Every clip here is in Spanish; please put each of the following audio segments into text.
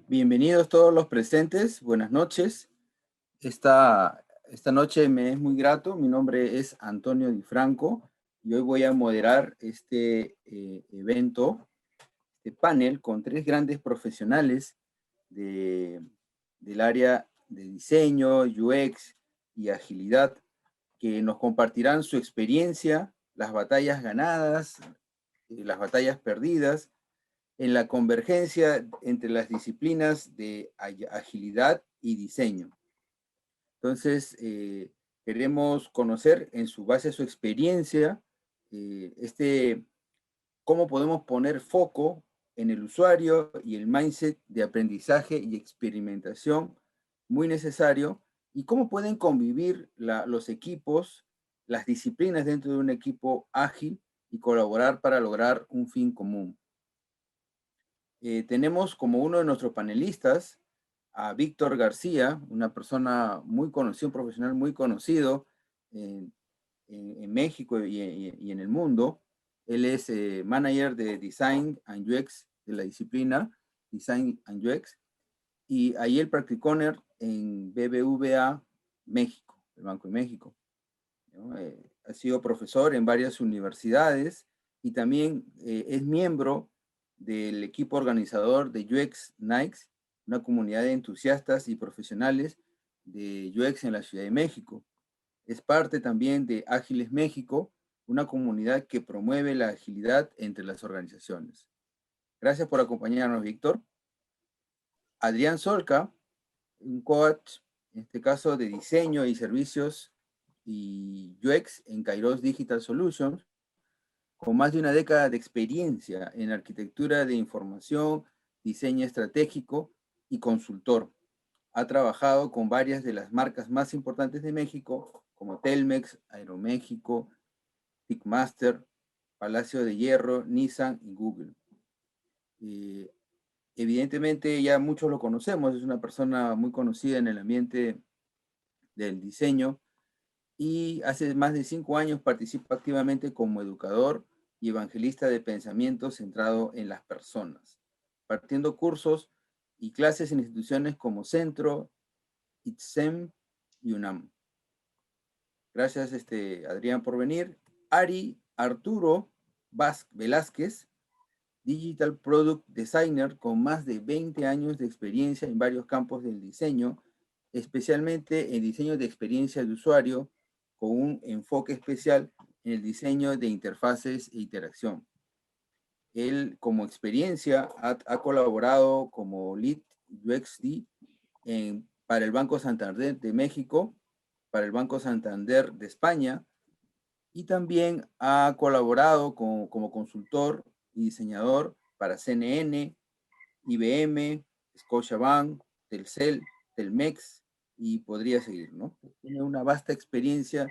Bienvenidos todos los presentes, buenas noches. Esta noche me es muy grato, mi nombre es Antonio Di Franco y hoy voy a moderar este evento, este panel con tres grandes profesionales de, del área de diseño, UX y agilidad que nos compartirán su experiencia, las batallas ganadas, las batallas perdidas en la convergencia entre las disciplinas de agilidad y diseño. Entonces, queremos conocer en su base a su experiencia, cómo podemos poner foco en el usuario y el mindset de aprendizaje y experimentación muy necesario, y cómo pueden convivir los equipos, las disciplinas dentro de un equipo ágil y colaborar para lograr un fin común. Tenemos como uno de nuestros panelistas a Víctor García, una persona muy conocida, un profesional muy conocido en, en México y en el mundo. Él es manager de Design and UX de la disciplina Design and UX, y ahí él practicó en BBVA México, el Banco de México, ¿no? Ha sido profesor en varias universidades y también es miembro del equipo organizador de UX Nights, una comunidad de entusiastas y profesionales de UX en la Ciudad de México. Es parte también de Ágiles México, una comunidad que promueve la agilidad entre las organizaciones. Gracias por acompañarnos, Víctor. Adrián Solca, un coach, en este caso de diseño y servicios y UX en Kairos Digital Solutions, con más de una década de experiencia en arquitectura de información, diseño estratégico y consultor. Ha trabajado con varias de las marcas más importantes de México, como Telmex, Aeroméxico, Tickmaster, Palacio de Hierro, Nissan y Google. Eh, Evidentemente ya muchos lo conocemos, es una persona muy conocida en el ambiente del diseño, y hace más de 5 años participa activamente como educador y evangelista de pensamiento centrado en las personas, partiendo cursos y clases en instituciones como Centro, ITSEM y UNAM. Gracias, Adrián, por venir. Ari Arturo Velázquez, Digital Product Designer con más de 20 años de experiencia en varios campos del diseño, especialmente en diseño de experiencia de usuario, con un enfoque especial en el diseño de interfaces e interacción. Él, como experiencia, ha colaborado como Lead UXD para el Banco Santander de México, para el Banco Santander de España, y también ha colaborado como consultor y diseñador para CNN, IBM, Scotiabank, Telcel, Telmex, y podría seguir, ¿no? Tiene una vasta experiencia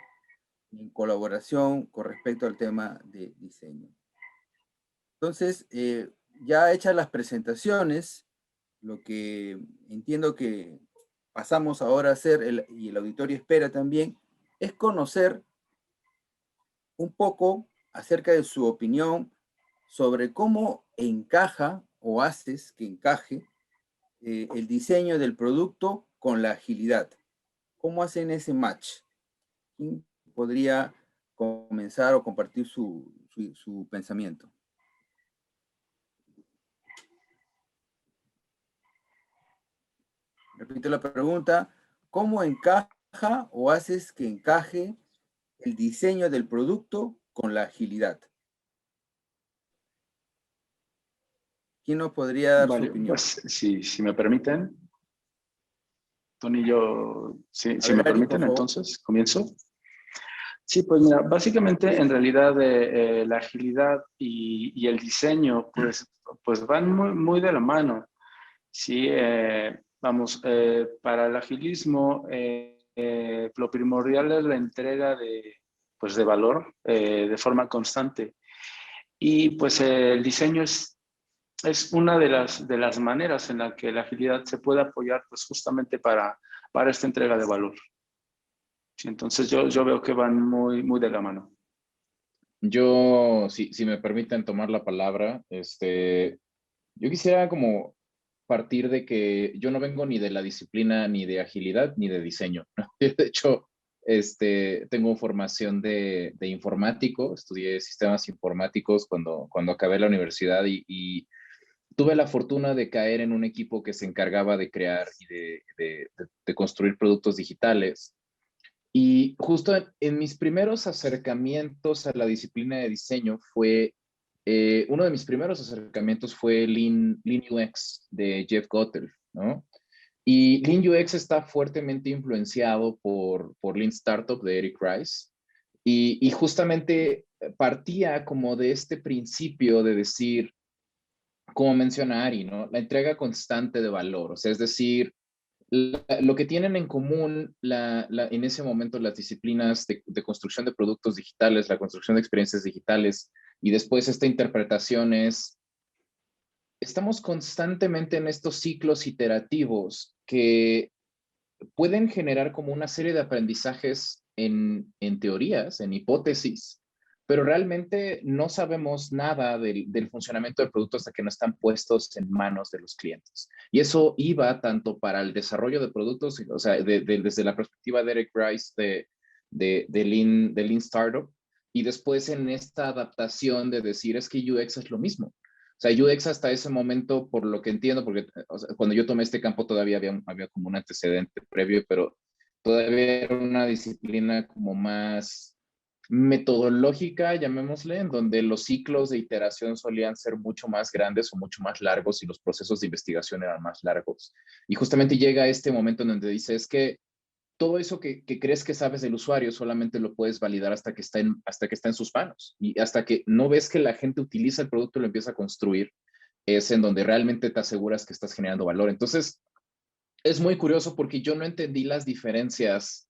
en colaboración con respecto al tema de diseño. Entonces, ya hechas las presentaciones, lo que entiendo que pasamos ahora a hacer, y el auditorio espera también, es conocer un poco acerca de su opinión sobre cómo encaja o haces que encaje el diseño del producto con la agilidad. ¿Cómo hacen ese match? ¿Quién podría comenzar o compartir su pensamiento? Repito la pregunta: ¿cómo encaja o haces que encaje el diseño del producto con la agilidad? ¿Quién nos podría dar su Vale, opinión? pues si me permiten, Tony y yo, A si me ver, Ari, por permiten, favor. entonces, comienzo. Sí, pues mira, básicamente en realidad la agilidad y el diseño pues van muy de la mano. Sí, vamos, para el agilismo lo primordial es la entrega pues de valor de forma constante. Y pues el diseño es una de las maneras en la que la agilidad se puede apoyar pues justamente para esta entrega de valor. Sí, entonces yo veo que van muy de la mano. Yo, si me permiten tomar la palabra, yo quisiera como partir de que yo no vengo ni de la disciplina ni de agilidad ni de diseño, ¿no? De hecho, tengo formación de informático, estudié sistemas informáticos cuando acabé la universidad y tuve la fortuna de caer en un equipo que se encargaba de crear y de construir productos digitales. Y justo en mis primeros acercamientos a la disciplina de diseño uno de mis primeros acercamientos fue Lean UX de Jeff Gottel, ¿no? Y Lean UX está fuertemente influenciado por Lean Startup de Eric Rice. Y justamente partía como de este principio de decir, como menciona Ari, ¿no? La entrega constante de valor, o sea, es decir, lo que tienen en común en ese momento las disciplinas de construcción de productos digitales, la construcción de experiencias digitales y después esta interpretación es, estamos constantemente en estos ciclos iterativos que pueden generar como una serie de aprendizajes en teorías, en hipótesis, pero realmente no sabemos nada del funcionamiento del producto hasta que no están puestos en manos de los clientes. Y eso iba tanto para el desarrollo de productos, o sea, desde la perspectiva de Eric Rice de Lean Startup, y después en esta adaptación de decir es que UX es lo mismo. O sea, UX hasta ese momento, por lo que entiendo, porque o sea, cuando yo tomé este campo todavía había como un antecedente previo, pero todavía era una disciplina como más metodológica, llamémosle, en donde los ciclos de iteración solían ser mucho más grandes o mucho más largos y los procesos de investigación eran más largos. Y justamente llega este momento en donde dice, es que todo eso que crees que sabes del usuario solamente lo puedes validar hasta que está en sus manos. Y hasta que no ves que la gente utiliza el producto y lo empieza a construir, es en donde realmente te aseguras que estás generando valor. Entonces, es muy curioso porque yo no entendí las diferencias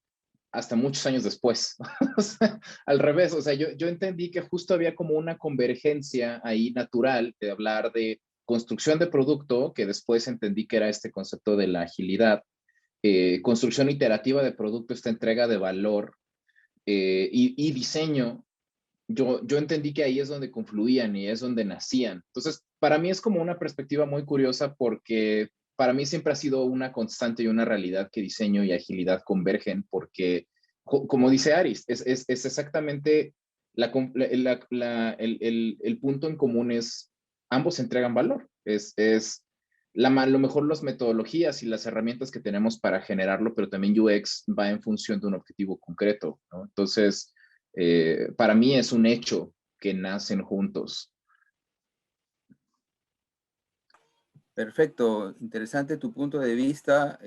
hasta muchos años después. O sea, al revés, o sea, yo entendí que justo había como una convergencia ahí natural de hablar de construcción de producto, que después entendí que era este concepto de la agilidad, construcción iterativa de producto, esta entrega de valor y diseño. Yo entendí que ahí es donde confluían y es donde nacían. Entonces, para mí es como una perspectiva muy curiosa porque para mí siempre ha sido una constante y una realidad que diseño y agilidad convergen porque, como dice Aris, es exactamente el punto en común es ambos entregan valor. Lo mejor las metodologías y las herramientas que tenemos para generarlo, pero también UX va en función de un objetivo concreto, ¿no? Entonces, para mí es un hecho que nacen juntos. Perfecto, interesante tu punto de vista.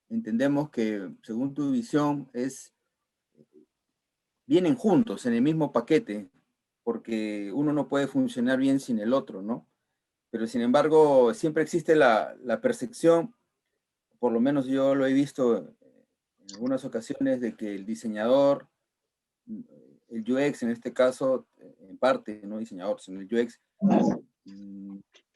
Entendemos que según tu visión vienen juntos en el mismo paquete, porque uno no puede funcionar bien sin el otro, ¿no? Pero sin embargo, siempre existe la percepción, por lo menos yo lo he visto en algunas ocasiones, de que el diseñador, el UX en este caso, en parte, no diseñador, sino el UX,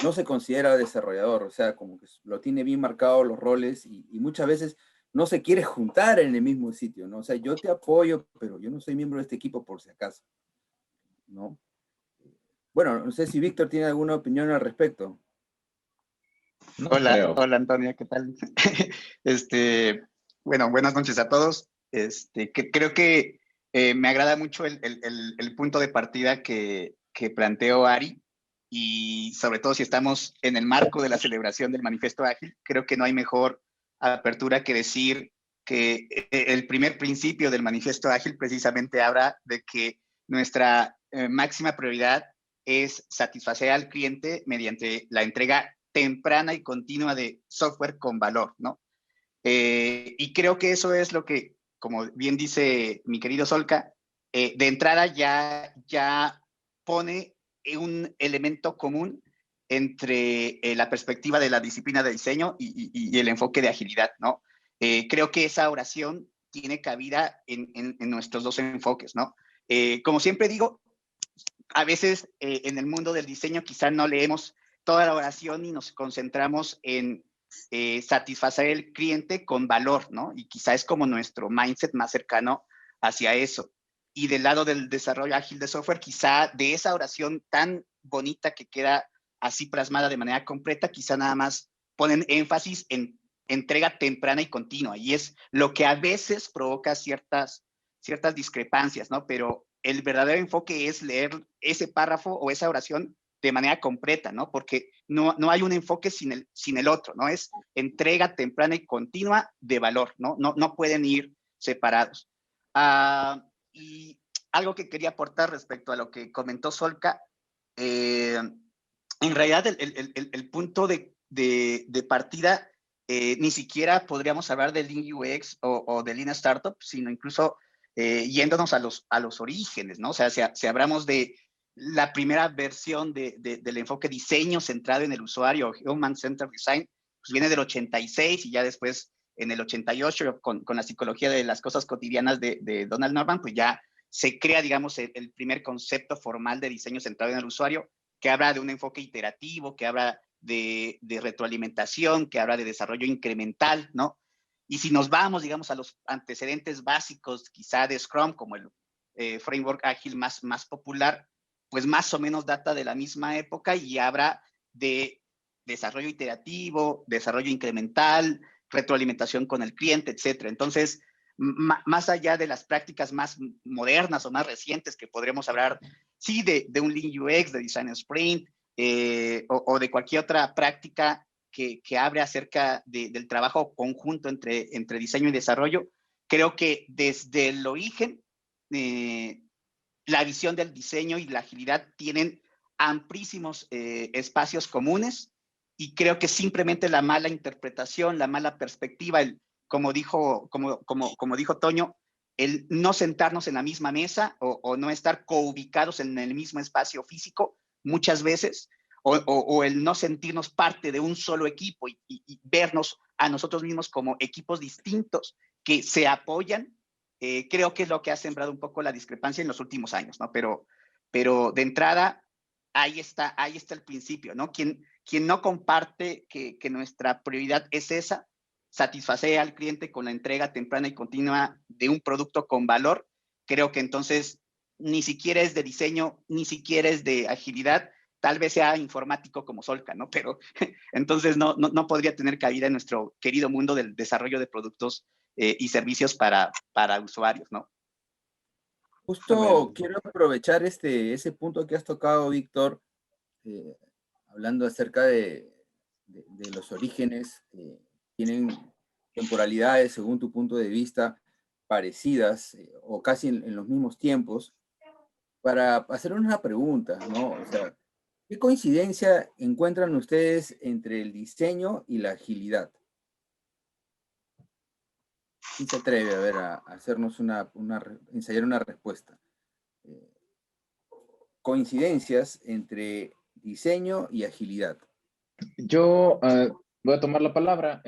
no se considera desarrollador, o sea, como que lo tiene bien marcados los roles y muchas veces no se quiere juntar en el mismo sitio, ¿no? O sea, yo te apoyo, pero yo no soy miembro de este equipo por si acaso, ¿no? Bueno, no sé si Víctor tiene alguna opinión al respecto. No Hola, creo. hola Antonio, ¿qué tal? Bueno, buenas noches a todos. Creo que me agrada mucho el punto de partida que planteó Ari y sobre todo si estamos en el marco de la celebración del Manifiesto Ágil, creo que no hay mejor apertura que decir que el primer principio del Manifiesto Ágil precisamente habla de que nuestra máxima prioridad es satisfacer al cliente mediante la entrega temprana y continua de software con valor, ¿no? Y creo que eso es lo que, como bien dice mi querido Solca, de entrada ya pone un elemento común entre la perspectiva de la disciplina de diseño y el enfoque de agilidad, ¿no? Creo que esa oración tiene cabida en nuestros dos enfoques, ¿no? Como siempre digo, a veces en el mundo del diseño quizá no leemos toda la oración y nos concentramos en satisfacer el cliente con valor, ¿no? Y quizá es como nuestro mindset más cercano hacia eso. Y del lado del desarrollo ágil de software, quizá de esa oración tan bonita que queda así plasmada de manera completa, quizá nada más ponen énfasis en entrega temprana y continua, y es lo que a veces provoca ciertas discrepancias, ¿no? Pero el verdadero enfoque es leer ese párrafo o esa oración de manera completa, ¿no? Porque no hay un enfoque sin el otro, ¿no? Es entrega temprana y continua de valor, ¿no? No pueden ir separados. Y algo que quería aportar respecto a lo que comentó Solca, en realidad el punto de partida ni siquiera podríamos hablar de Lean UX o de Lean Startup, sino incluso yéndonos a los orígenes, ¿no? O sea, si hablamos de la primera versión del enfoque diseño centrado en el usuario, Human Centered Design, pues viene del 86 y ya después en el 88 con la psicología de las cosas cotidianas de Donald Norman, pues ya se crea, digamos, el primer concepto formal de diseño centrado en el usuario, que habla de un enfoque iterativo, que habla de retroalimentación, que habla de desarrollo incremental, ¿no? Y si nos vamos, digamos, a los antecedentes básicos, quizá de Scrum, como el framework ágil más popular, pues más o menos data de la misma época y habla de desarrollo iterativo, desarrollo incremental, retroalimentación con el cliente, etcétera. Entonces, más allá de las prácticas más modernas o más recientes que podremos hablar, sí, de un Lean UX, de Design Sprint, o de cualquier otra práctica que hable acerca del trabajo conjunto entre diseño y desarrollo, creo que desde el origen, la visión del diseño y la agilidad tienen amplísimos espacios comunes, y creo que simplemente la mala interpretación, la mala perspectiva, como dijo Toño, el no sentarnos en la misma mesa o no estar coubicados en el mismo espacio físico muchas veces, o el no sentirnos parte de un solo equipo y vernos a nosotros mismos como equipos distintos que se apoyan, creo que es lo que ha sembrado un poco la discrepancia en los últimos años, ¿no? Pero de entrada, ahí está el principio, ¿no? Quien no comparte que nuestra prioridad es esa, satisfacer al cliente con la entrega temprana y continua de un producto con valor, creo que entonces ni siquiera es de diseño, ni siquiera es de agilidad, tal vez sea informático como Solca, ¿no? Pero entonces no podría tener cabida en nuestro querido mundo del desarrollo de productos y servicios para usuarios, ¿no? Justo quiero aprovechar ese punto que has tocado, Víctor, hablando acerca de los orígenes, tienen temporalidades, según tu punto de vista, parecidas o casi en los mismos tiempos, para hacer una pregunta, ¿no? O sea, ¿qué coincidencia encuentran ustedes entre el diseño y la agilidad? ¿Quién se atreve a ver a hacernos ensayar una respuesta? Coincidencias entre diseño y agilidad. Yo voy a tomar la palabra.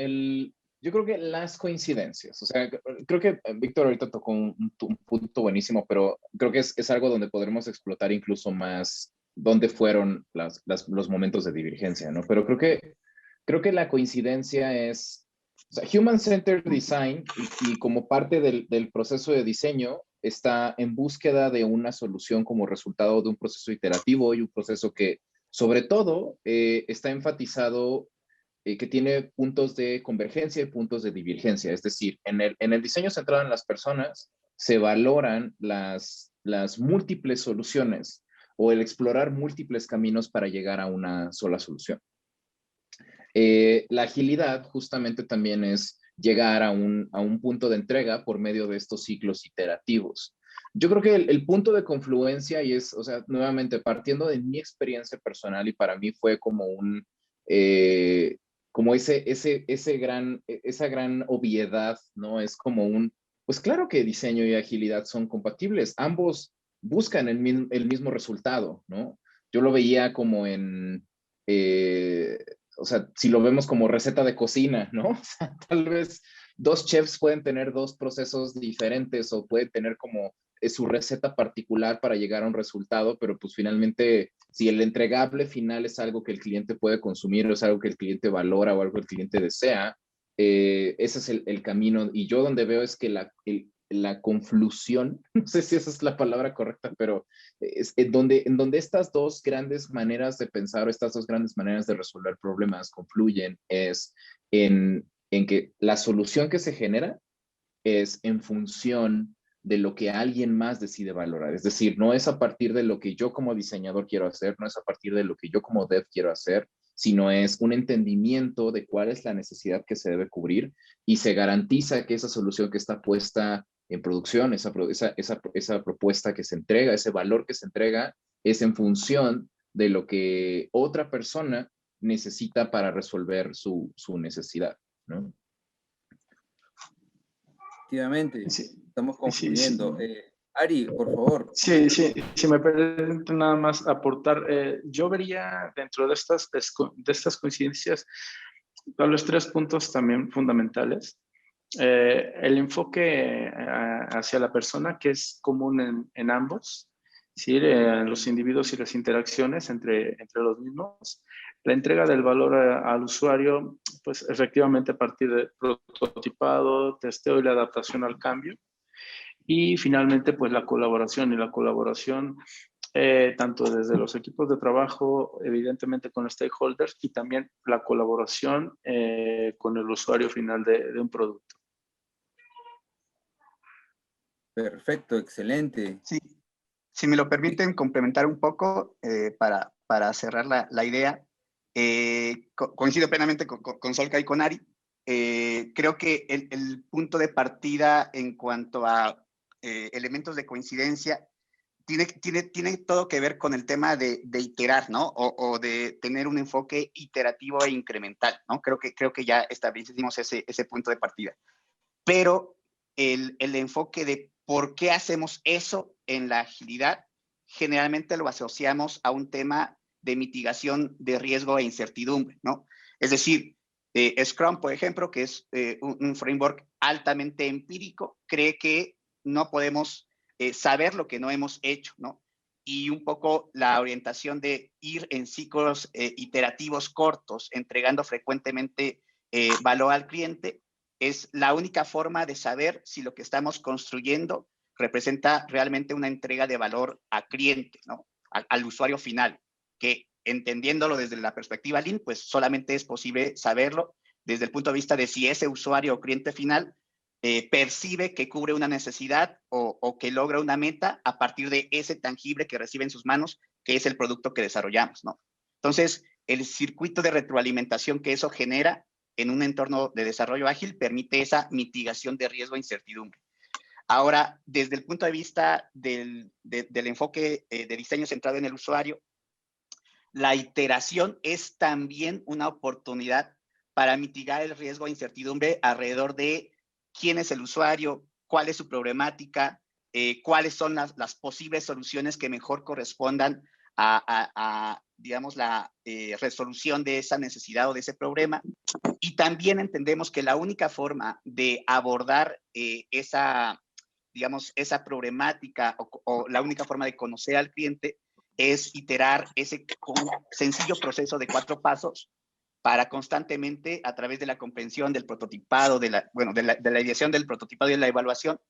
Yo creo que las coincidencias, o sea, creo que Víctor ahorita tocó un punto buenísimo, pero creo que es algo donde podremos explotar incluso más dónde fueron los momentos de divergencia, ¿no? Pero creo que la coincidencia es, o sea, Human-Centered Design y como parte del proceso de diseño está en búsqueda de una solución como resultado de un proceso iterativo y un proceso que sobre todo está enfatizado que tiene puntos de convergencia y puntos de divergencia. Es decir, en el diseño centrado en las personas se valoran las múltiples soluciones o el explorar múltiples caminos para llegar a una sola solución. La agilidad justamente también es llegar a un punto de entrega por medio de estos ciclos iterativos. Yo creo que el punto de confluencia, y es, o sea, nuevamente partiendo de mi experiencia personal, y para mí fue como como esa gran obviedad, ¿no? Es como pues claro que diseño y agilidad son compatibles, ambos buscan el mismo resultado, ¿no? Yo lo veía como o sea, si lo vemos como receta de cocina, ¿no? O sea, tal vez dos chefs pueden tener dos procesos diferentes o pueden tener como su receta particular para llegar a un resultado, pero pues finalmente si el entregable final es algo que el cliente puede consumir o es algo que el cliente valora o algo que el cliente desea, ese es el camino. Y yo donde veo es que la conflusión, no sé si esa es la palabra correcta, pero es en donde estas dos grandes maneras de pensar o estas dos grandes maneras de resolver problemas confluyen es en que la solución que se genera es en función de lo que alguien más decide valorar. Es decir, no es a partir de lo que yo como diseñador quiero hacer, no es a partir de lo que yo como dev quiero hacer, sino es un entendimiento de cuál es la necesidad que se debe cubrir y se garantiza que esa solución que está puesta en producción, esa propuesta que se entrega, ese valor que se entrega, es en función de lo que otra persona necesita para resolver su necesidad, ¿no? Efectivamente, Sí, estamos sí, sí. concluyendo. Ari, por favor. Sí, sí, si me permite nada más aportar, yo vería dentro de estas coincidencias los 3 puntos también fundamentales. El enfoque hacia la persona, que es común en ambos, ¿sí? Los individuos y las interacciones entre los mismos. La entrega del valor al usuario, pues efectivamente a partir de prototipado, testeo y la adaptación al cambio. Y finalmente, pues la colaboración tanto desde los equipos de trabajo, evidentemente con los stakeholders, y también la colaboración con el usuario final de un producto. Perfecto, excelente. Sí, si me lo permiten complementar un poco para cerrar la idea, coincido plenamente con Solca y con Ari. Creo que el punto de partida en cuanto a elementos de coincidencia tiene todo que ver con el tema de iterar, ¿no? O de tener un enfoque iterativo e incremental, ¿no? Creo que ya establecimos ese punto de partida. Pero el enfoque de por qué hacemos eso en la agilidad, generalmente lo asociamos a un tema de mitigación de riesgo e incertidumbre, ¿no? Es decir, Scrum, por ejemplo, que es un framework altamente empírico, cree que no podemos saber lo que no hemos hecho, ¿no? Y un poco la orientación de ir en ciclos iterativos cortos, entregando frecuentemente valor al cliente, es la única forma de saber si lo que estamos construyendo representa realmente una entrega de valor a cliente, ¿no? Al usuario final, que entendiéndolo desde la perspectiva Lean, pues solamente es posible saberlo desde el punto de vista de si ese usuario o cliente final percibe que cubre una necesidad o que logra una meta a partir de ese tangible que recibe en sus manos, que es el producto que desarrollamos, ¿no? Entonces, el circuito de retroalimentación que eso genera en un entorno de desarrollo ágil permite esa mitigación de riesgo e incertidumbre. Ahora, desde el punto de vista del enfoque de diseño centrado en el usuario, la iteración es también una oportunidad para mitigar el riesgo e incertidumbre alrededor de quién es el usuario, cuál es su problemática, cuáles son las posibles soluciones que mejor correspondan a digamos, la resolución de esa necesidad o de ese problema. Y también entendemos que la única forma de abordar digamos, esa problemática o la única forma de conocer al cliente es iterar ese sencillo proceso de 4 pasos para constantemente, a través de la comprensión del prototipado, de la ideación del prototipado y de la evaluación,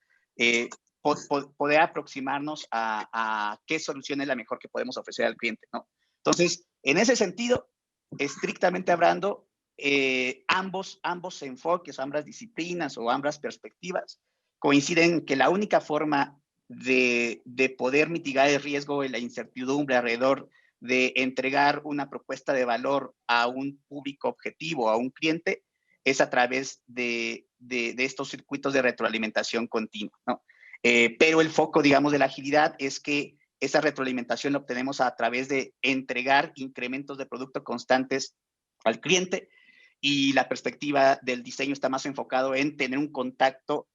poder aproximarnos a qué solución es la mejor que podemos ofrecer al cliente, ¿no? Entonces, en ese sentido, estrictamente hablando, ambos enfoques, ambas disciplinas o ambas perspectivas coinciden en que la única forma de poder mitigar el riesgo y la incertidumbre alrededor de entregar una propuesta de valor a un público objetivo, a un cliente, es a través de estos circuitos de retroalimentación continua, ¿no? Pero el foco, digamos, de la agilidad es que esa retroalimentación la obtenemos a través de entregar incrementos de producto constantes al cliente, y la perspectiva del diseño está más enfocado en tener un contacto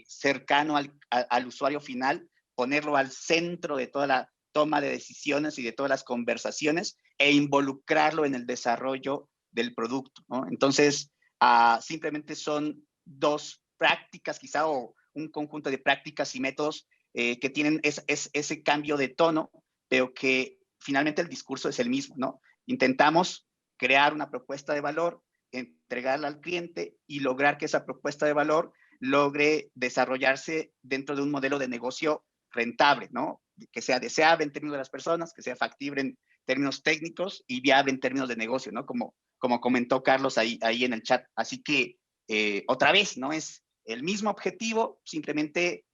cercano al usuario final, ponerlo al centro de toda la toma de decisiones y de todas las conversaciones e involucrarlo en el desarrollo del producto, ¿no? Entonces, simplemente son 2 prácticas quizá o un conjunto de prácticas y métodos que tienen ese cambio de tono, pero que finalmente el discurso es el mismo, ¿no? Intentamos crear una propuesta de valor, entregarla al cliente y lograr que esa propuesta de valor logre desarrollarse dentro de un modelo de negocio rentable, ¿no? Que sea deseable en términos de las personas, que sea factible en términos técnicos y viable en términos de negocio, ¿no? Como comentó Carlos ahí en el chat. Así que, otra vez, ¿no? Es el mismo objetivo, simplemente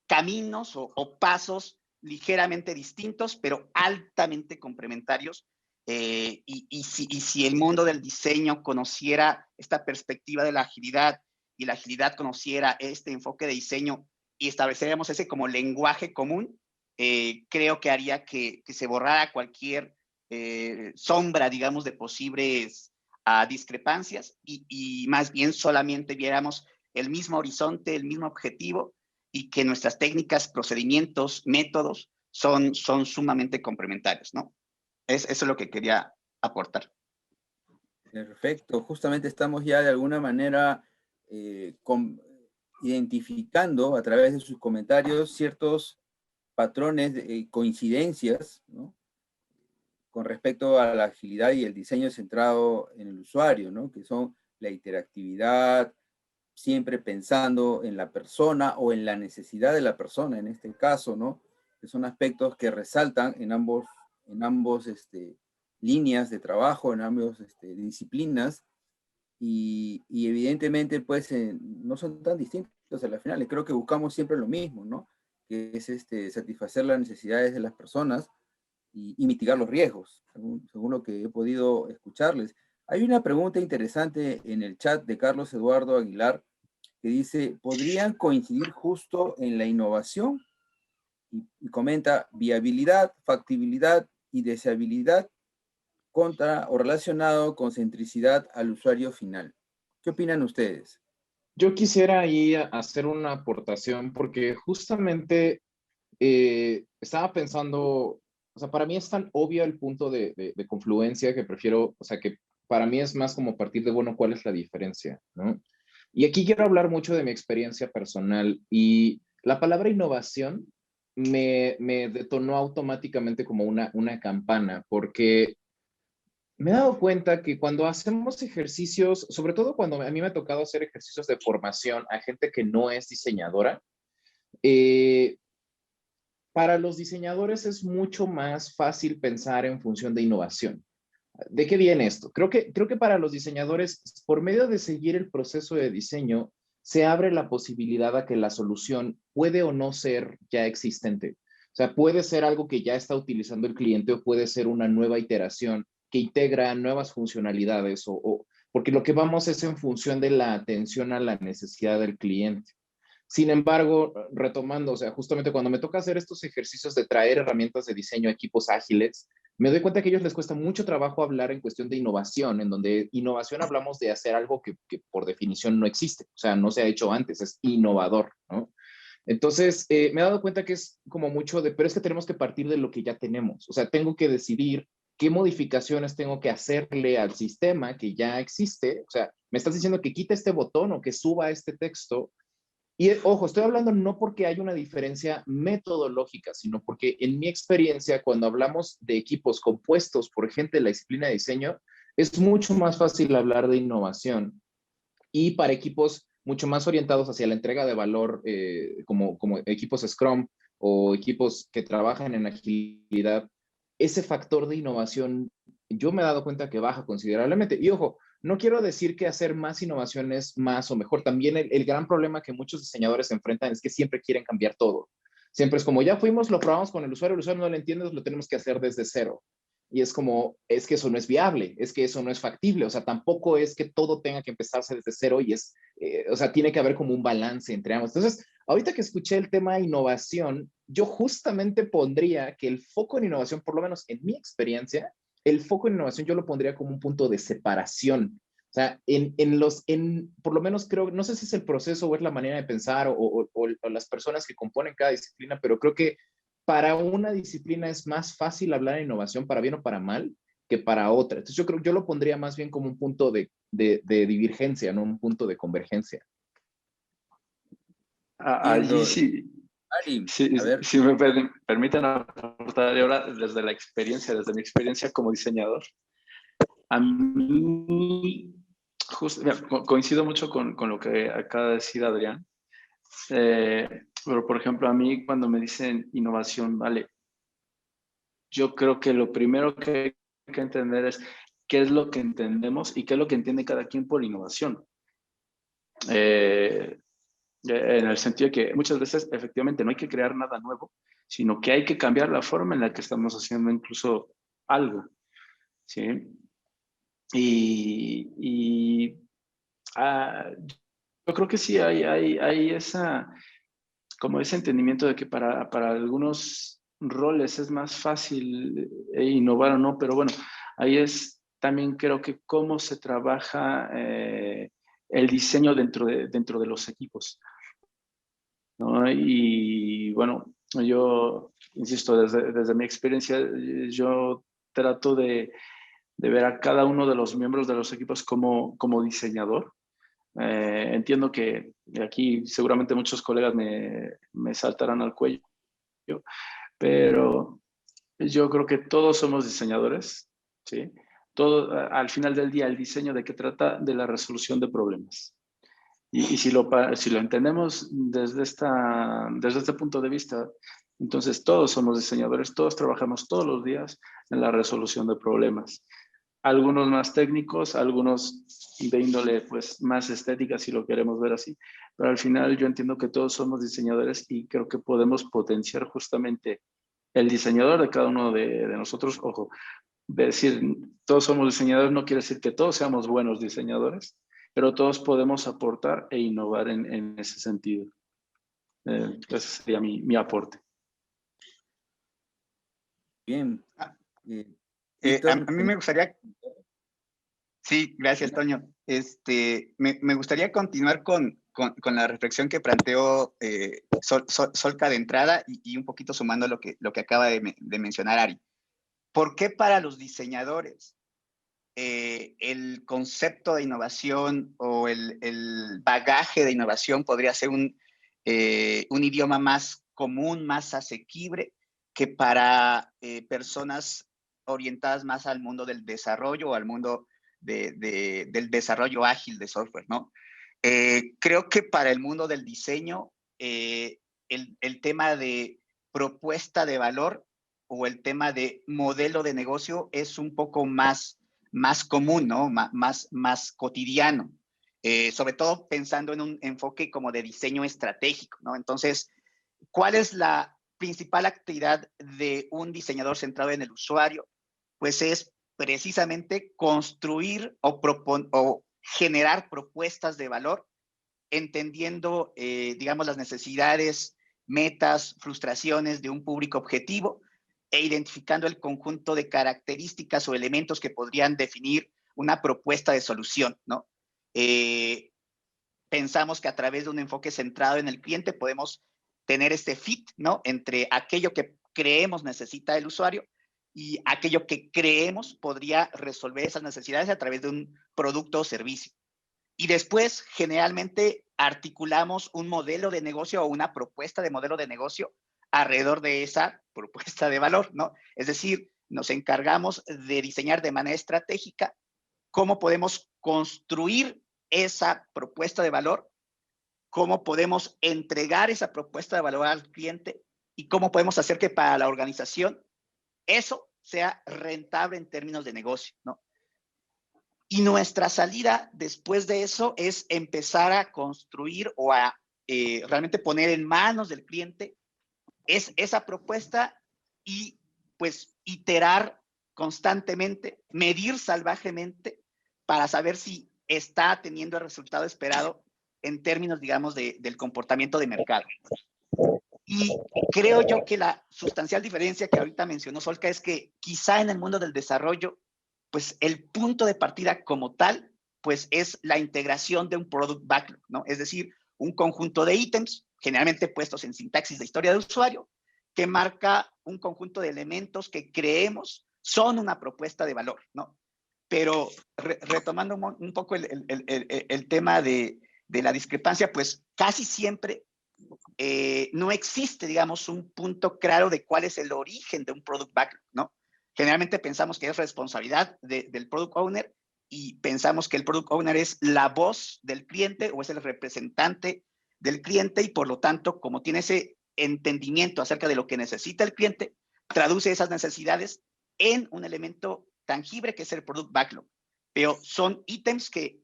caminos o pasos ligeramente distintos, pero altamente complementarios. Y si el mundo del diseño conociera esta perspectiva de la agilidad y la agilidad conociera este enfoque de diseño y estableciéramos ese como lenguaje común, creo que haría que se borrara cualquier sombra, digamos, de posibles discrepancias y más bien solamente viéramos el mismo horizonte, el mismo objetivo y que nuestras técnicas, procedimientos, métodos son sumamente complementarios, ¿no? Eso es lo que quería aportar. Perfecto, justamente estamos ya de alguna manera identificando a través de sus comentarios ciertos patrones, coincidencias, ¿no? Con respecto a la agilidad y el diseño centrado en el usuario, ¿no? Que son la interactividad, siempre pensando en la persona o en la necesidad de la persona, en este caso, ¿no? Que son aspectos que resaltan en ambos líneas de trabajo, en ambas disciplinas, y evidentemente, pues, no son tan distintos a las finales. Creo que buscamos siempre lo mismo, ¿no? Que es satisfacer las necesidades de las personas y mitigar los riesgos, según lo que he podido escucharles. Hay una pregunta interesante en el chat de Carlos Eduardo Aguilar que dice, ¿podrían coincidir justo en la innovación? Y comenta, viabilidad, factibilidad y deseabilidad contra o relacionado con centricidad al usuario final. ¿Qué opinan ustedes? Yo quisiera ahí hacer una aportación porque justamente estaba pensando, o sea, para mí es tan obvio el punto de confluencia que prefiero, o sea, que para mí es más como partir de, bueno, ¿cuál es la diferencia? ¿No? Y aquí quiero hablar mucho de mi experiencia personal y la palabra innovación me detonó automáticamente como una campana, porque me he dado cuenta que cuando hacemos ejercicios, sobre todo cuando a mí me ha tocado hacer ejercicios de formación a gente que no es diseñadora, eh, para los diseñadores es mucho más fácil pensar en función de innovación. ¿De qué viene esto? Creo que para los diseñadores, por medio de seguir el proceso de diseño, se abre la posibilidad a que la solución puede o no ser ya existente. O sea, puede ser algo que ya está utilizando el cliente o puede ser una nueva iteración que integra nuevas funcionalidades porque lo que vamos es en función de la atención a la necesidad del cliente. Sin embargo, retomando, o sea, justamente cuando me toca hacer estos ejercicios de traer herramientas de diseño a equipos ágiles, me doy cuenta que a ellos les cuesta mucho trabajo hablar en cuestión de innovación, en donde innovación hablamos de hacer algo que por definición no existe, o sea, no se ha hecho antes, es innovador, ¿no? Entonces, me he dado cuenta que es como mucho pero es que tenemos que partir de lo que ya tenemos, o sea, tengo que decidir qué modificaciones tengo que hacerle al sistema que ya existe, o sea, me estás diciendo que quite este botón o que suba este texto, y ojo, estoy hablando no porque haya una diferencia metodológica, sino porque en mi experiencia, cuando hablamos de equipos compuestos por gente de la disciplina de diseño, es mucho más fácil hablar de innovación. Y para equipos mucho más orientados hacia la entrega de valor, como equipos Scrum o equipos que trabajan en agilidad, ese factor de innovación, yo me he dado cuenta que baja considerablemente. Y ojo, no quiero decir que hacer más innovación es más o mejor. También el gran problema que muchos diseñadores se enfrentan es que siempre quieren cambiar todo. Siempre es como, ya fuimos, lo probamos con el usuario no lo entiende, lo tenemos que hacer desde cero. Y es como, es que eso no es viable, es que eso no es factible, o sea, tampoco es que todo tenga que empezarse desde cero y o sea, tiene que haber como un balance entre ambos. Entonces, ahorita que escuché el tema de innovación, yo justamente pondría que el foco en innovación, por lo menos en mi experiencia, el foco en innovación yo lo pondría como un punto de separación. O sea, por lo menos creo, no sé si es el proceso o es la manera de pensar o las personas que componen cada disciplina, pero creo que para una disciplina es más fácil hablar de innovación, para bien o para mal, que para otra. Entonces yo lo pondría más bien como un punto de divergencia, no un punto de convergencia. Allí sí, Ari, a ver. Si me permiten aportar ahora desde la experiencia, desde mi experiencia como diseñador. A mí, Coincido mucho con lo que acaba de decir Adrián. Pero, por ejemplo, a mí cuando me dicen innovación, vale, yo creo que lo primero que hay que entender es qué es lo que entendemos y qué es lo que entiende cada quien por innovación. En el sentido de que muchas veces efectivamente no hay que crear nada nuevo, sino que hay que cambiar la forma en la que estamos haciendo incluso algo, ¿sí? Y yo creo que sí hay como ese entendimiento de que para algunos roles es más fácil innovar o no, pero bueno, ahí es también creo que cómo se trabaja el diseño dentro de los equipos, ¿no? Y bueno, yo insisto, desde mi experiencia, yo trato de ver a cada uno de los miembros de los equipos como diseñador. Entiendo que aquí seguramente muchos colegas me saltarán al cuello, pero yo creo que todos somos diseñadores, ¿sí? Todo, al final del día, el diseño de qué trata, de la resolución de problemas. Y si lo entendemos desde este punto de vista, entonces todos somos diseñadores, todos trabajamos todos los días en la resolución de problemas. Algunos más técnicos, algunos de índole pues más estética, si lo queremos ver así, pero al final yo entiendo que todos somos diseñadores y creo que podemos potenciar justamente el diseñador de cada uno de nosotros. Ojo, decir todos somos diseñadores no quiere decir que todos seamos buenos diseñadores, pero todos podemos aportar e innovar en ese sentido. Ese sería mi aporte. Bien. A Víctor, mí me gustaría... Sí, gracias, Toño. Me gustaría continuar con la reflexión que planteó Solca de entrada y un poquito sumando lo que acaba de mencionar Ari. ¿Por qué para los diseñadores el concepto de innovación o el bagaje de innovación podría ser un idioma más común, más asequible que para personas orientadas más al mundo del desarrollo o al mundo del desarrollo ágil de software, ¿no? Creo que para el mundo del diseño, el tema de propuesta de valor o el tema de modelo de negocio es un poco más común, ¿no? Más cotidiano. Sobre todo pensando en un enfoque como de diseño estratégico, ¿no? Entonces, ¿cuál es la principal actividad de un diseñador centrado en el usuario? Pues es precisamente construir o generar propuestas de valor, entendiendo, digamos, las necesidades, metas, frustraciones de un público objetivo e identificando el conjunto de características o elementos que podrían definir una propuesta de solución, ¿no? Pensamos que a través de un enfoque centrado en el cliente podemos tener este fit, ¿no? Entre aquello que creemos necesita el usuario y aquello que creemos podría resolver esas necesidades a través de un producto o servicio. Y después, generalmente, articulamos un modelo de negocio o una propuesta de modelo de negocio alrededor de esa propuesta de valor, ¿no? Es decir, nos encargamos de diseñar de manera estratégica cómo podemos construir esa propuesta de valor, cómo podemos entregar esa propuesta de valor al cliente y cómo podemos hacer que para la organización eso sea rentable en términos de negocio, ¿no? Y nuestra salida después de eso es empezar a construir o a realmente poner en manos del cliente esa propuesta y pues iterar constantemente, medir salvajemente para saber si está teniendo el resultado esperado en términos, digamos, del comportamiento de mercado. Y creo yo que la sustancial diferencia que ahorita mencionó Solca es que quizá en el mundo del desarrollo, pues el punto de partida como tal, pues es la integración de un product backlog, ¿no? Es decir, un conjunto de ítems, generalmente puestos en sintaxis de historia de usuario, que marca un conjunto de elementos que creemos son una propuesta de valor, ¿no? Pero retomando un poco el tema de la discrepancia, pues casi siempre no existe, digamos, un punto claro de cuál es el origen de un product backlog, ¿no? Generalmente pensamos que es responsabilidad del product owner y pensamos que el Product Owner es la voz del cliente o es el representante del cliente y por lo tanto, como tiene ese entendimiento acerca de lo que necesita el cliente, traduce esas necesidades en un elemento tangible que es el Product Backlog. Pero son ítems que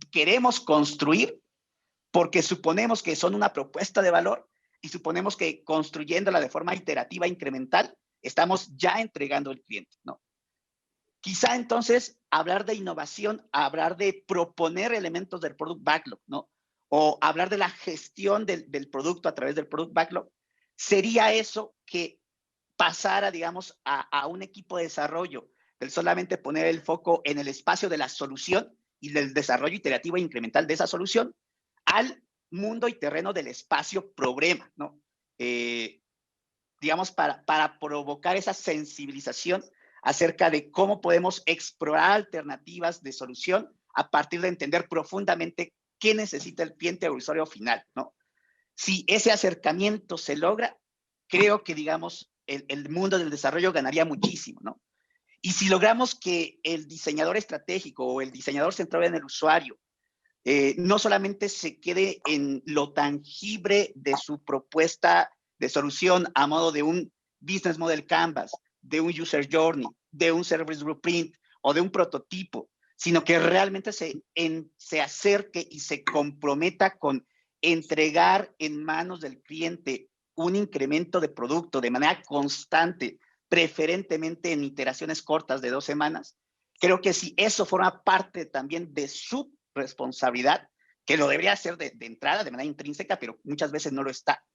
queremos construir porque suponemos que son una propuesta de valor y suponemos que construyéndola de forma iterativa, incremental, estamos ya entregando al cliente, ¿no? Quizá entonces hablar de innovación, hablar de proponer elementos del Product Backlog, ¿no? O hablar de la gestión del producto a través del Product Backlog, sería eso que pasara, digamos, a un equipo de desarrollo, del solamente poner el foco en el espacio de la solución y del desarrollo iterativo e incremental de esa solución, al mundo y terreno del espacio problema, ¿no? Digamos, para provocar esa sensibilización acerca de cómo podemos explorar alternativas de solución a partir de entender profundamente qué necesita el cliente o el usuario final, ¿no? Si ese acercamiento se logra, creo que, digamos, el mundo del desarrollo ganaría muchísimo, ¿no? Y si logramos que el diseñador estratégico o el diseñador centrado en el usuario no solamente se quede en lo tangible de su propuesta de solución a modo de un business model canvas, de un user journey, de un service blueprint o de un prototipo, sino que realmente se acerque y se comprometa con entregar en manos del cliente un incremento de producto de manera constante, preferentemente en iteraciones cortas de 2 semanas. Creo que si eso forma parte también de su responsabilidad, que lo debería hacer de entrada, de manera intrínseca, pero muchas veces no lo está.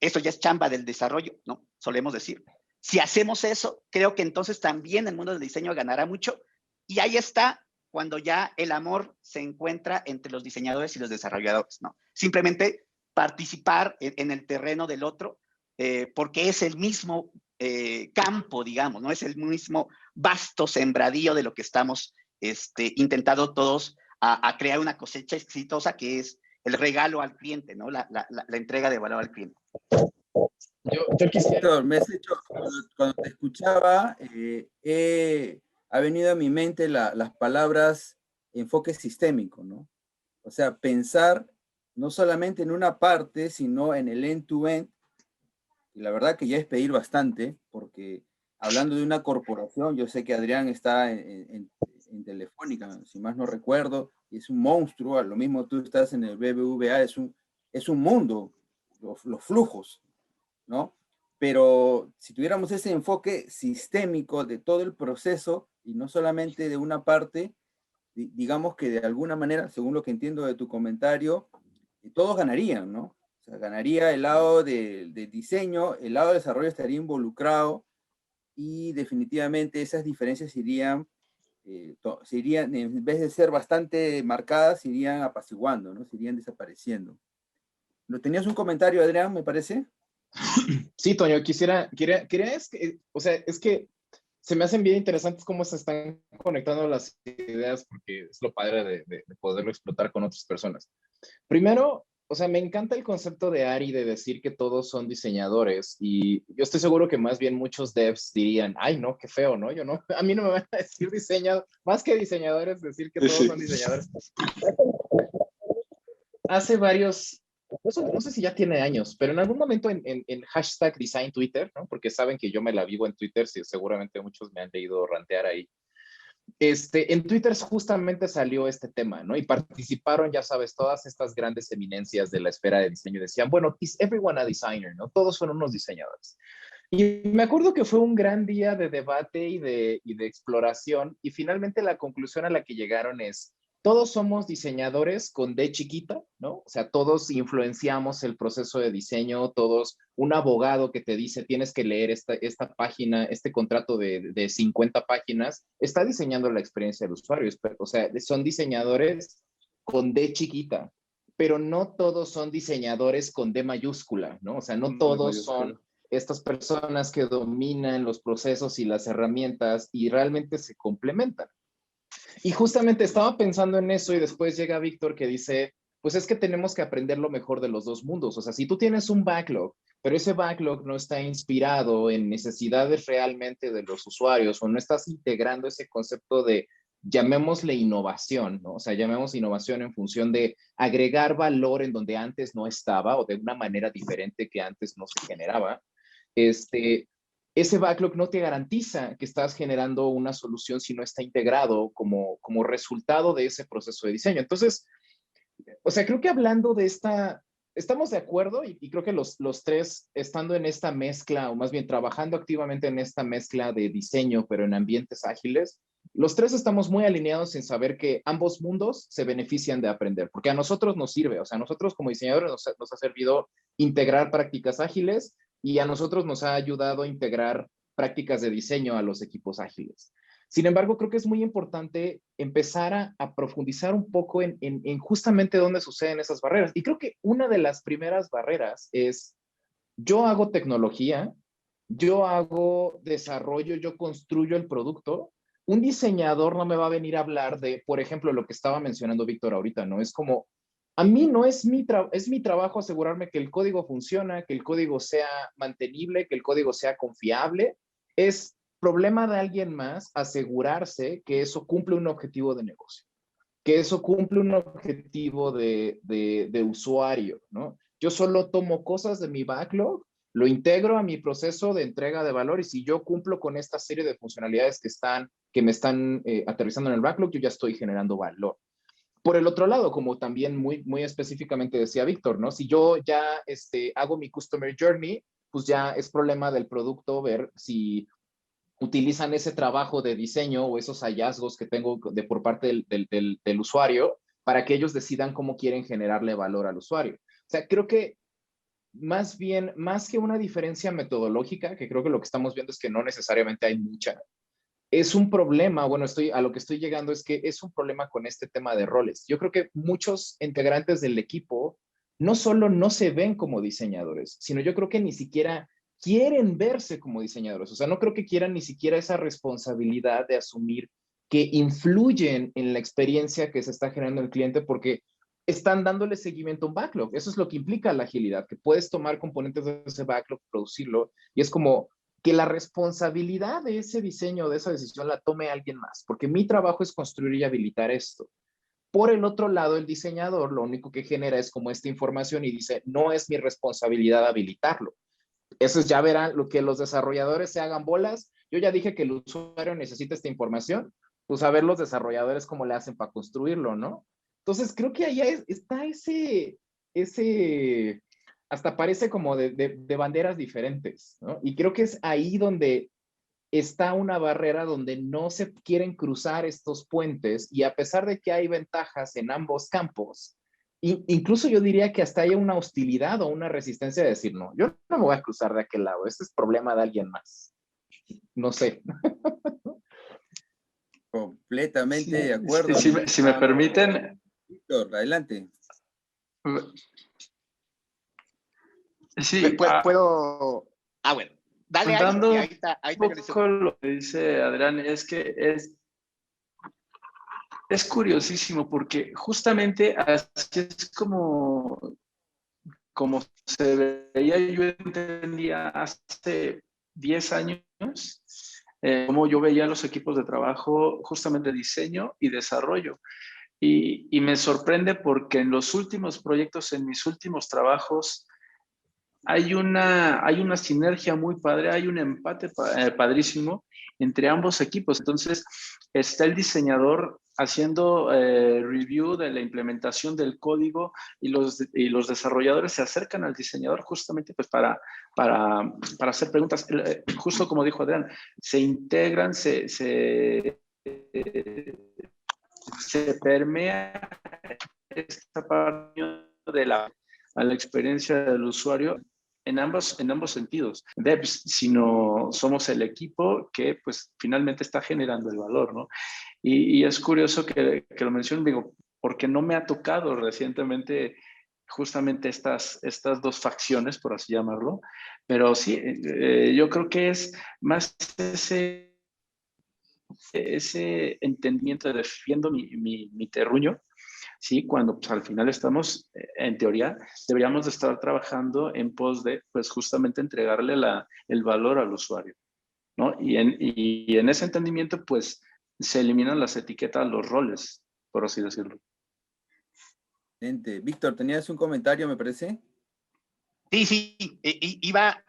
Eso ya es chamba del desarrollo, ¿no? Solemos decir. Si hacemos eso, creo que entonces también el mundo del diseño ganará mucho. Y ahí está cuando ya el amor se encuentra entre los diseñadores y los desarrolladores, ¿no? Simplemente participar en el terreno del otro, porque es el mismo campo, digamos, ¿no? Es el mismo vasto sembradío de lo que estamos intentando todos a crear una cosecha exitosa que es el regalo al cliente, ¿no? La entrega de valor al cliente. Yo quisiera... Me has hecho, cuando te escuchaba, ha venido a mi mente las palabras enfoque sistémico, ¿no? O sea, pensar no solamente en una parte, sino en el end-to-end. Y la verdad que ya es pedir bastante, porque hablando de una corporación, yo sé que Adrián está en Telefónica, si más no recuerdo, y es un monstruo, lo mismo tú estás en el BBVA, es un mundo, los flujos, ¿no? Pero si tuviéramos ese enfoque sistémico de todo el proceso, y no solamente de una parte, digamos que de alguna manera, según lo que entiendo de tu comentario, todos ganarían, ¿no? O sea, ganaría el lado de diseño, el lado de desarrollo estaría involucrado y definitivamente esas diferencias irían, en vez de ser bastante marcadas, se irían apaciguando, ¿no? Se irían desapareciendo. ¿No tenías un comentario, Adrián, me parece? Sí, Toño, quería o sea, es que se me hacen bien interesantes cómo se están conectando las ideas, porque es lo padre de poderlo explotar con otras personas. Primero, o sea, me encanta el concepto de Ari de decir que todos son diseñadores, y yo estoy seguro que más bien muchos devs dirían, ay, no, qué feo, ¿no? Yo no, a mí no me van a decir diseñador, más que diseñadores, decir que todos son diseñadores. Hace varios, no sé si ya tiene años, pero en algún momento en hashtag Design Twitter, ¿no? Porque saben que yo me la vivo en Twitter, sí, seguramente muchos me han leído rantear ahí. En Twitter justamente salió este tema, ¿no? Y participaron, ya sabes, todas estas grandes eminencias de la esfera de diseño. Decían, bueno, is everyone a designer, ¿no? Todos son unos diseñadores. Y me acuerdo que fue un gran día de debate y de exploración, y finalmente la conclusión a la que llegaron es, todos somos diseñadores con D chiquita, ¿no? O sea, todos influenciamos el proceso de diseño, todos, un abogado que te dice tienes que leer esta página, este contrato de 50 páginas, está diseñando la experiencia del usuario. O sea, son diseñadores con D chiquita, pero no todos son diseñadores con D mayúscula, ¿no? O sea, no todos son estas personas que dominan los procesos y las herramientas y realmente se complementan. Y justamente estaba pensando en eso y después llega Víctor que dice, pues es que tenemos que aprender lo mejor de los dos mundos. O sea, si tú tienes un backlog, pero ese backlog no está inspirado en necesidades realmente de los usuarios o no estás integrando ese concepto de llamémosle innovación, ¿no? O sea, llamemos innovación en función de agregar valor en donde antes no estaba o de una manera diferente que antes no se generaba. Ese backlog no te garantiza que estás generando una solución si no está integrado como resultado de ese proceso de diseño. Entonces, o sea, creo que hablando de estamos de acuerdo y creo que los tres estando en esta mezcla, o más bien trabajando activamente en esta mezcla de diseño, pero en ambientes ágiles, los tres estamos muy alineados en saber que ambos mundos se benefician de aprender, porque a nosotros nos sirve, o sea, a nosotros como diseñadores nos ha servido integrar prácticas ágiles y a nosotros nos ha ayudado a integrar prácticas de diseño a los equipos ágiles. Sin embargo, creo que es muy importante empezar a profundizar un poco en justamente dónde suceden esas barreras. Y creo que una de las primeras barreras es, yo hago tecnología, yo hago desarrollo, yo construyo el producto. Un diseñador no me va a venir a hablar de, por ejemplo, lo que estaba mencionando Víctor ahorita, ¿no? Es como, a mí no es es mi trabajo asegurarme que el código funciona, que el código sea mantenible, que el código sea confiable. Es problema de alguien más asegurarse que eso cumple un objetivo de negocio, que eso cumple un objetivo de usuario, ¿no? Yo solo tomo cosas de mi backlog, lo integro a mi proceso de entrega de valor y si yo cumplo con esta serie de funcionalidades que me están aterrizando en el backlog, yo ya estoy generando valor. Por el otro lado, como también muy específicamente decía Víctor, ¿no? Si yo ya hago mi Customer Journey, pues ya es problema del producto ver si utilizan ese trabajo de diseño o esos hallazgos que tengo por parte del usuario para que ellos decidan cómo quieren generarle valor al usuario. O sea, creo que más bien, más que una diferencia metodológica, que creo que lo que estamos viendo es que no necesariamente hay mucha, es un problema, bueno, a lo que estoy llegando es que es un problema con este tema de roles. Yo creo que muchos integrantes del equipo no solo no se ven como diseñadores, sino yo creo que ni siquiera quieren verse como diseñadores. O sea, no creo que quieran ni siquiera esa responsabilidad de asumir que influyen en la experiencia que se está generando el cliente porque están dándole seguimiento a un backlog. Eso es lo que implica la agilidad, que puedes tomar componentes de ese backlog, producirlo, y es como que la responsabilidad de ese diseño, de esa decisión, la tome alguien más, porque mi trabajo es construir y habilitar esto. Por el otro lado, el diseñador lo único que genera es como esta información y dice, no es mi responsabilidad habilitarlo. Eso es, ya verán, lo que los desarrolladores se hagan bolas. Yo ya dije que el usuario necesita esta información, pues a ver los desarrolladores cómo le hacen para construirlo, ¿no? Entonces, creo que ahí está ese hasta parece como de banderas diferentes, ¿no? Y creo que es ahí donde está una barrera donde no se quieren cruzar estos puentes y a pesar de que hay ventajas en ambos campos, incluso yo diría que hasta hay una hostilidad o una resistencia de decir, no, yo no me voy a cruzar de aquel lado, este es problema de alguien más. No sé. Completamente de acuerdo. Si me permiten. Víctor, adelante. Sí, puedo. Bueno, dale ahí. Ahí un poco lo que dice Adrián es que es curiosísimo porque justamente así es como se veía, yo entendía hace 10 años, como yo veía los equipos de trabajo justamente de diseño y desarrollo. Y me sorprende porque en los últimos proyectos, en mis últimos trabajos, hay una sinergia muy padre, hay un empate padrísimo entre ambos equipos. Entonces, está el diseñador haciendo review de la implementación del código y los desarrolladores se acercan al diseñador justamente pues, para hacer preguntas. Justo como dijo Adrián, se integran, se permea esta parte de la experiencia del usuario en ambos sentidos. Devs, sino somos el equipo que pues finalmente está generando el valor, ¿no? Y es curioso que lo mencionen, digo, porque no me ha tocado recientemente justamente estas dos facciones, por así llamarlo, pero sí, yo creo que es más ese entendimiento de defiendo mi terruño, ¿sí? Cuando pues, al final estamos, en teoría, deberíamos de estar trabajando en pos de, pues justamente entregarle el valor al usuario, ¿no? Y en ese entendimiento, pues, se eliminan las etiquetas, los roles, por así decirlo. Excelente. Víctor, ¿tenías un comentario, me parece? Sí, iba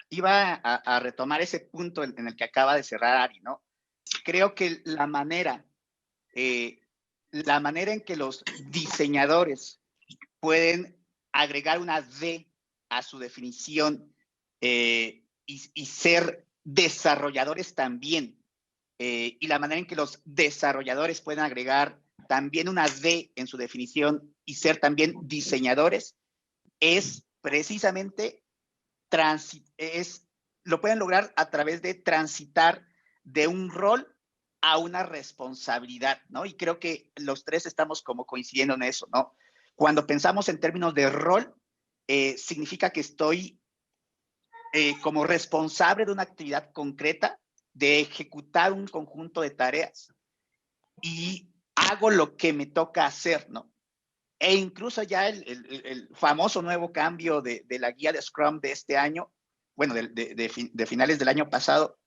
a retomar ese punto en el que acaba de cerrar Ari, ¿no? Creo que la manera en que los diseñadores pueden agregar una D a su definición y ser desarrolladores también, y la manera en que los desarrolladores pueden agregar también una D en su definición y ser también diseñadores, es precisamente lo pueden lograr a través de transitar de un rol a una responsabilidad, ¿no? Y creo que los tres estamos como coincidiendo en eso, ¿no? Cuando pensamos en términos de rol, significa que estoy como responsable de una actividad concreta, de ejecutar un conjunto de tareas y hago lo que me toca hacer, ¿no? E incluso ya el famoso nuevo cambio de la guía de Scrum de este año, bueno, de finales del año pasado,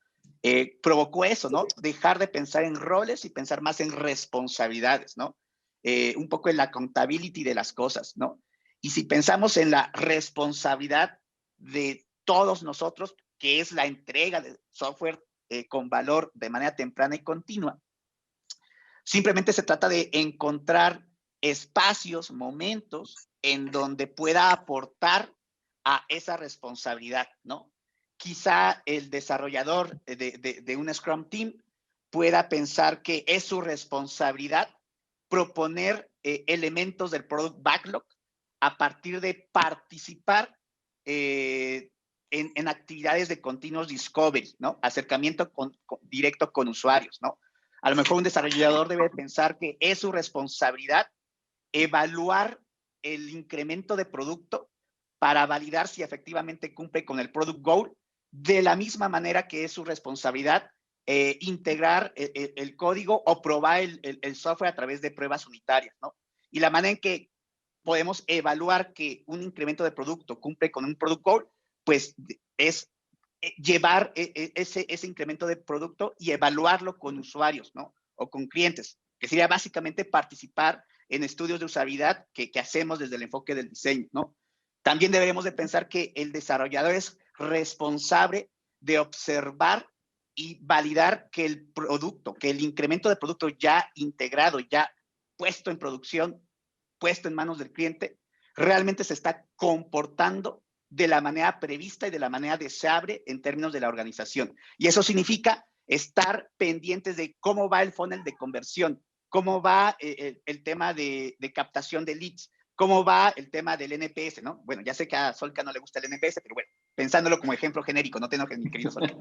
provocó eso, ¿no? Dejar de pensar en roles y pensar más en responsabilidades, ¿no? Un poco en la accountability de las cosas, ¿no? Y si pensamos en la responsabilidad de todos nosotros, que es la entrega de software con valor de manera temprana y continua, simplemente se trata de encontrar espacios, momentos en donde pueda aportar a esa responsabilidad, ¿no? Quizá el desarrollador de un Scrum Team pueda pensar que es su responsabilidad proponer elementos del Product Backlog a partir de participar en actividades de continuous discovery, ¿no? Acercamiento directo con usuarios, ¿no? A lo mejor un desarrollador debe pensar que es su responsabilidad evaluar el incremento de producto para validar si efectivamente cumple con el product goal, de la misma manera que es su responsabilidad integrar el código o probar el software a través de pruebas unitarias, ¿no? Y la manera en que podemos evaluar que un incremento de producto cumple con un product goal, pues es llevar ese incremento de producto y evaluarlo con usuarios, ¿no? O con clientes, que sería básicamente participar en estudios de usabilidad que hacemos desde el enfoque del diseño, ¿no? También deberemos de pensar que el desarrollador es responsable de observar y validar que el producto, que el incremento de producto ya integrado, ya puesto en producción, puesto en manos del cliente, realmente se está comportando de la manera prevista y de la manera deseable en términos de la organización. Y eso significa estar pendientes de cómo va el funnel de conversión, cómo va el tema de captación de leads, cómo va el tema del NPS, ¿no? Bueno, ya sé que a Solca no le gusta el NPS, pero bueno, pensándolo como ejemplo genérico, no te enojes, mi querido Solca.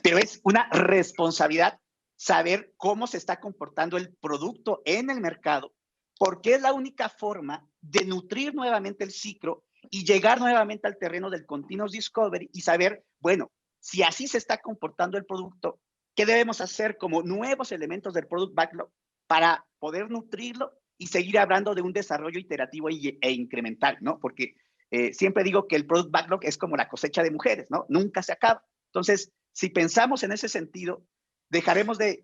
Pero es una responsabilidad saber cómo se está comportando el producto en el mercado, porque es la única forma de nutrir nuevamente el ciclo y llegar nuevamente al terreno del continuous discovery y saber, bueno, si así se está comportando el producto, ¿qué debemos hacer como nuevos elementos del product backlog para poder nutrirlo y seguir hablando de un desarrollo iterativo e incremental, ¿no? Porque siempre digo que el product backlog es como la cosecha de mujeres, ¿no? Nunca se acaba. Entonces, si pensamos en ese sentido, dejaremos de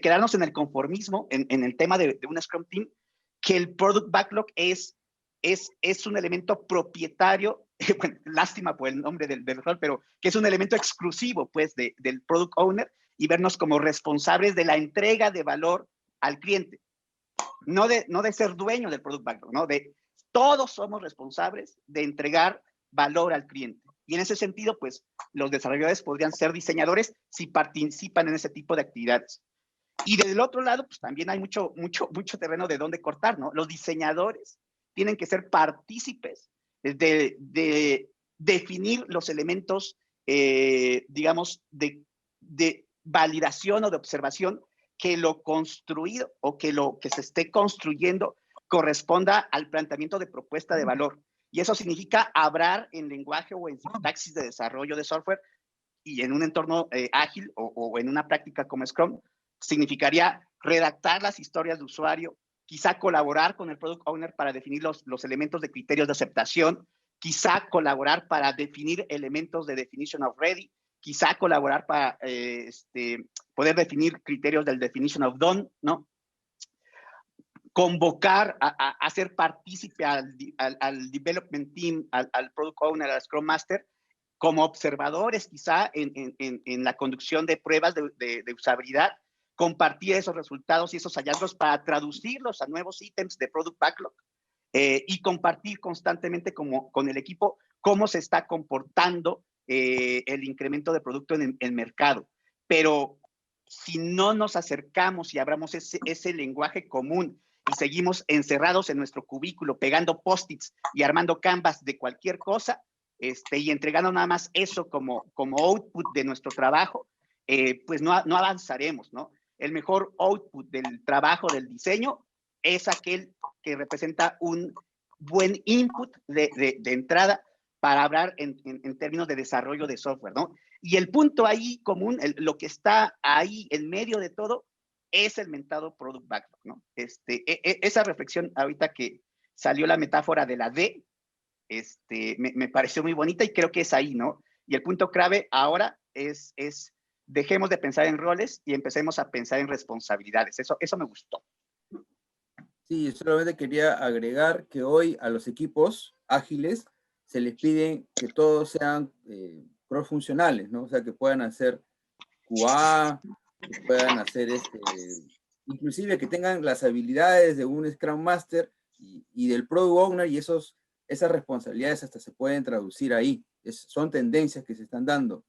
quedarnos en el conformismo, en el tema de un Scrum Team, que el Product Backlog es un elemento propietario, bueno, lástima por el nombre del rol, pero que es un elemento exclusivo, pues, del Product Owner y vernos como responsables de la entrega de valor al cliente. No de ser dueño del Product Backlog, ¿no? Todos somos responsables de entregar valor al cliente. Y en ese sentido, pues, los desarrolladores podrían ser diseñadores si participan en ese tipo de actividades. Y del otro lado, pues también hay mucho terreno de dónde cortar, ¿no? Los diseñadores tienen que ser partícipes de definir los elementos, digamos, de validación o de observación que lo construido o que lo que se esté construyendo corresponda al planteamiento de propuesta de valor. Y eso significa hablar en lenguaje o en sintaxis de desarrollo de software y en un entorno ágil o en una práctica como Scrum, significaría redactar las historias de usuario, quizá colaborar con el Product Owner para definir los elementos de criterios de aceptación, quizá colaborar para definir elementos de definition of ready, quizá colaborar para poder definir criterios del definition of done, ¿no? Convocar a hacer partícipe al development team, al product owner, al scrum master, como observadores quizá en la conducción de pruebas de usabilidad, compartir esos resultados y esos hallazgos para traducirlos a nuevos ítems de product backlog, y compartir constantemente con el equipo cómo se está comportando el incremento de producto en el mercado. Pero si no nos acercamos y abramos ese lenguaje común y seguimos encerrados en nuestro cubículo, pegando post-its y armando canvas de cualquier cosa, y entregando nada más eso como output de nuestro trabajo, pues no avanzaremos, ¿no? El mejor output del trabajo del diseño es aquel que representa un buen input de entrada para hablar en términos de desarrollo de software, ¿no? Y el punto ahí común, lo que está ahí en medio de todo, es el mentado product backlog, ¿no? Esa reflexión ahorita que salió la metáfora de la D, me pareció muy bonita y creo que es ahí, ¿no? Y el punto clave ahora es dejemos de pensar en roles y empecemos a pensar en responsabilidades. Eso me gustó. Sí, solamente quería agregar que hoy a los equipos ágiles se les pide que todos sean cross-funcionales, ¿no? O sea, que puedan hacer QA, que puedan hacer inclusive que tengan las habilidades de un Scrum Master y del Product Owner, y esas responsabilidades hasta se pueden traducir ahí. Son tendencias que se están dando.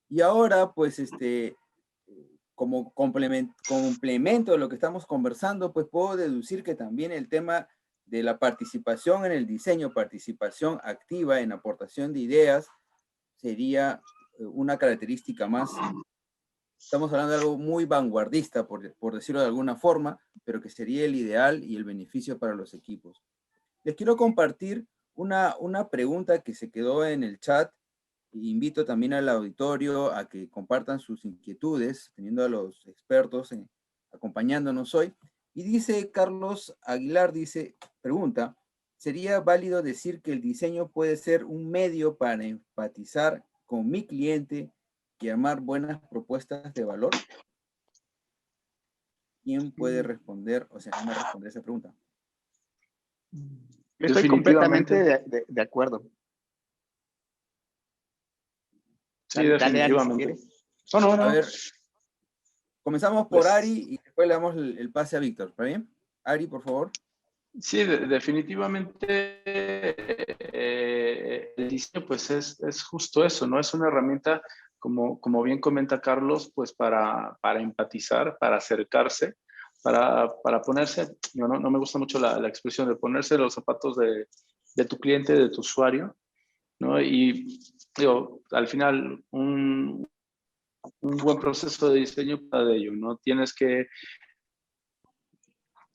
Y ahora, pues, como complemento de lo que estamos conversando, pues puedo deducir que también el tema de la participación en el diseño, participación activa en aportación de ideas, sería una característica más. Estamos hablando de algo muy vanguardista, por decirlo de alguna forma, pero que sería el ideal y el beneficio para los equipos. Les quiero compartir una pregunta que se quedó en el chat. Invito también al auditorio a que compartan sus inquietudes, teniendo a los expertos acompañándonos hoy. Y dice Carlos Aguilar, pregunta, ¿sería válido decir que el diseño puede ser un medio para empatizar con mi cliente y armar buenas propuestas de valor? ¿Quién puede responder, o sea, no me responder esa pregunta? Estoy completamente de acuerdo. Sí, definitivamente. A ver, comenzamos por Ari y después le damos el pase a Víctor, ¿está bien? Ari, por favor. Sí, definitivamente el diseño pues es justo eso, ¿no? Es una herramienta, como bien comenta Carlos, pues para empatizar, para acercarse, para ponerse, no me gusta mucho la expresión de ponerse los zapatos de tu cliente, de tu usuario, ¿no? Y digo, al final un buen proceso de diseño para de ello, ¿no? Tienes que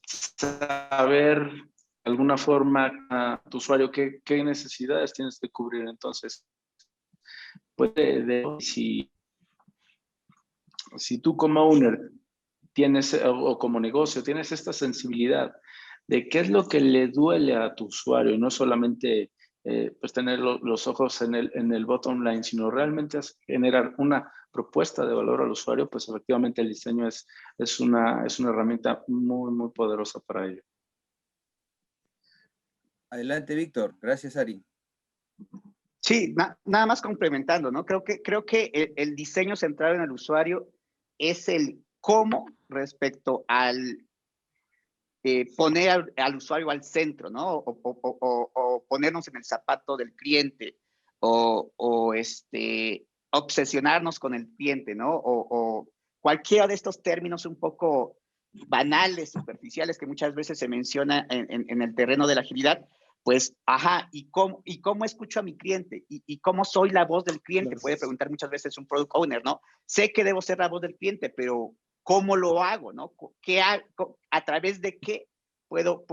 saber de alguna forma a tu usuario qué necesidades tienes que cubrir. Entonces, pues si tú como owner tienes, o como negocio, tienes esta sensibilidad de qué es lo que le duele a tu usuario, no solamente pues tener los ojos en el bottom line, sino realmente generar una propuesta de valor al usuario, pues efectivamente el diseño es una herramienta muy, muy poderosa para ello. Adelante, Víctor. Gracias, Ari. Sí, nada más complementando, ¿no? Creo que el diseño centrado en el usuario es el cómo respecto al poner al usuario al centro, ¿no? O ponernos en el zapato del cliente, o obsesionarnos con el cliente, ¿no? O cualquiera de estos términos un poco banales, superficiales, que muchas veces se menciona en el terreno de la agilidad, pues, ¿y cómo escucho a mi cliente? ¿Y cómo soy la voz del cliente? Puede preguntar muchas veces un product owner, ¿no? Sé que debo ser la voz del cliente, pero ¿cómo lo hago, no? ¿A través de qué puedo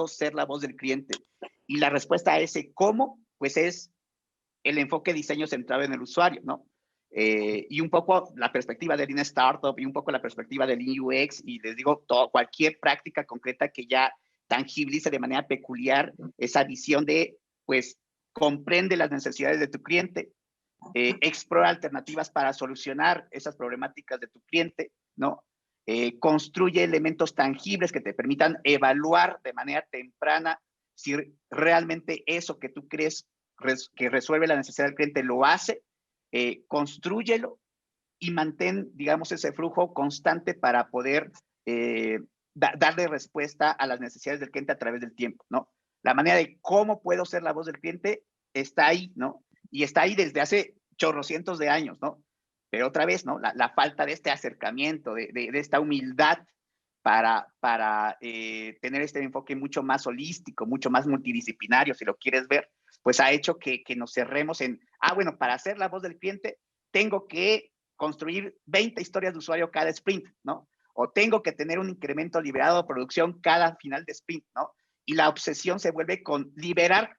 ser la voz del cliente? Y la respuesta a ese cómo, pues es el enfoque diseño centrado en el usuario, ¿no? Y un poco la perspectiva de Lean Startup y un poco la perspectiva del Lean UX, y les digo, cualquier práctica concreta que ya tangibilice de manera peculiar esa visión de, pues, comprende las necesidades de tu cliente, explora alternativas para solucionar esas problemáticas de tu cliente, ¿no? Construye elementos tangibles que te permitan evaluar de manera temprana si realmente eso que tú crees que resuelve la necesidad del cliente lo hace, constrúyelo y mantén, digamos, ese flujo constante para poder darle respuesta a las necesidades del cliente a través del tiempo, ¿no? La manera de cómo puedo ser la voz del cliente está ahí, ¿no? Y está ahí desde hace chorrocientos de años, ¿no? Pero otra vez, ¿no? La falta de este acercamiento, de esta humildad para tener este enfoque mucho más holístico, mucho más multidisciplinario, si lo quieres ver, pues ha hecho que nos cerremos en, bueno, para ser la voz del cliente, tengo que construir 20 historias de usuario cada sprint, ¿no? O tengo que tener un incremento liberado de producción cada final de sprint, ¿no? Y la obsesión se vuelve con liberar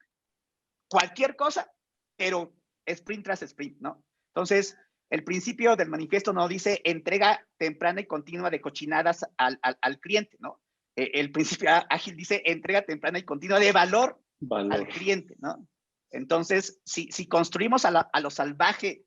cualquier cosa, pero sprint tras sprint, ¿no? Entonces, el principio del manifiesto no dice entrega temprana y continua de cochinadas al cliente, ¿no? El principio ágil dice entrega temprana y continua de valor al cliente, ¿no? Entonces, si construimos a lo salvaje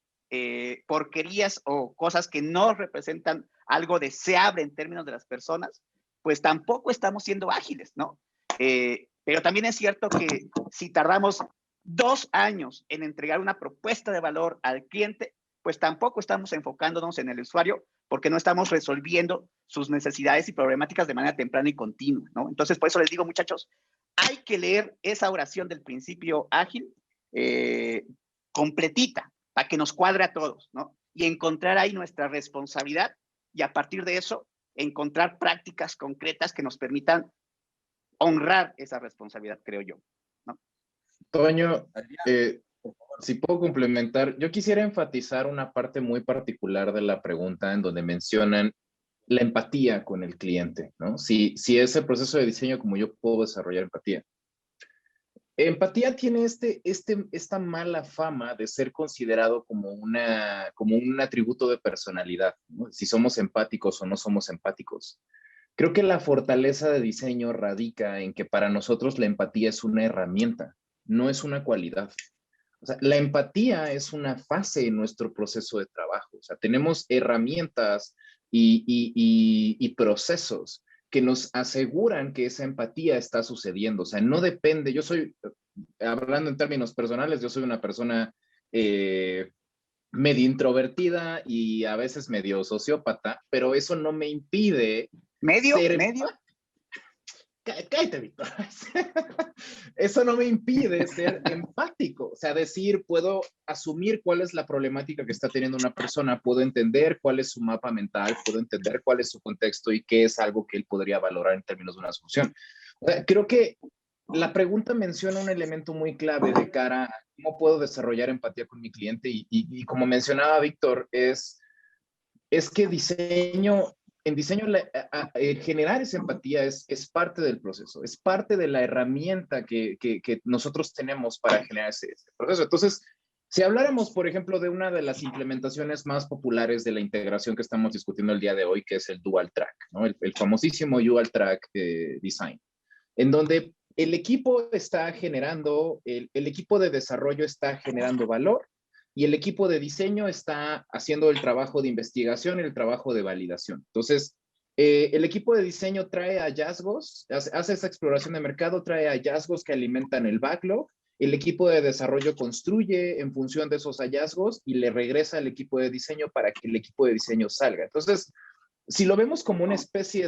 porquerías o cosas que no representan algo deseable en términos de las personas, pues tampoco estamos siendo ágiles, ¿no? Pero también es cierto que si tardamos 2 años en entregar una propuesta de valor al cliente, pues tampoco estamos enfocándonos en el usuario porque no estamos resolviendo sus necesidades y problemáticas de manera temprana y continua, ¿no? Entonces, por eso les digo, muchachos, hay que leer esa oración del principio ágil completita para que nos cuadre a todos, ¿no? Y encontrar ahí nuestra responsabilidad y a partir de eso encontrar prácticas concretas que nos permitan honrar esa responsabilidad, creo yo, ¿no? Toño, si puedo complementar, yo quisiera enfatizar una parte muy particular de la pregunta en donde mencionan la empatía con el cliente, ¿no? Si es el proceso de diseño, como yo puedo desarrollar empatía. Empatía tiene esta mala fama de ser considerado como un atributo de personalidad, ¿no? Si somos empáticos o no somos empáticos. Creo que la fortaleza de diseño radica en que para nosotros la empatía es una herramienta, no es una cualidad. O sea, la empatía es una fase en nuestro proceso de trabajo. O sea, tenemos herramientas y procesos que nos aseguran que esa empatía está sucediendo. O sea, no depende, hablando en términos personales, yo soy una persona medio introvertida y a veces medio sociópata, pero eso no me impide ¿Medio? Cállate, Víctor. Eso no me impide ser empático. O sea, puedo asumir cuál es la problemática que está teniendo una persona, puedo entender cuál es su mapa mental, puedo entender cuál es su contexto y qué es algo que él podría valorar en términos de una solución. O sea, creo que la pregunta menciona un elemento muy clave de cara a cómo puedo desarrollar empatía con mi cliente y como mencionaba Víctor, es que en diseño, generar esa empatía es parte del proceso, es parte de la herramienta que nosotros tenemos para generar ese proceso. Entonces, si habláramos, por ejemplo, de una de las implementaciones más populares de la integración que estamos discutiendo el día de hoy, que es el Dual Track, ¿no? El famosísimo Dual Track Design, en donde el equipo está generando, el equipo de desarrollo está generando valor, y el equipo de diseño está haciendo el trabajo de investigación y el trabajo de validación. Entonces, el equipo de diseño trae hallazgos, hace esa exploración de mercado, trae hallazgos que alimentan el backlog. El equipo de desarrollo construye en función de esos hallazgos y le regresa al equipo de diseño para que el equipo de diseño salga. Entonces, si lo vemos como una especie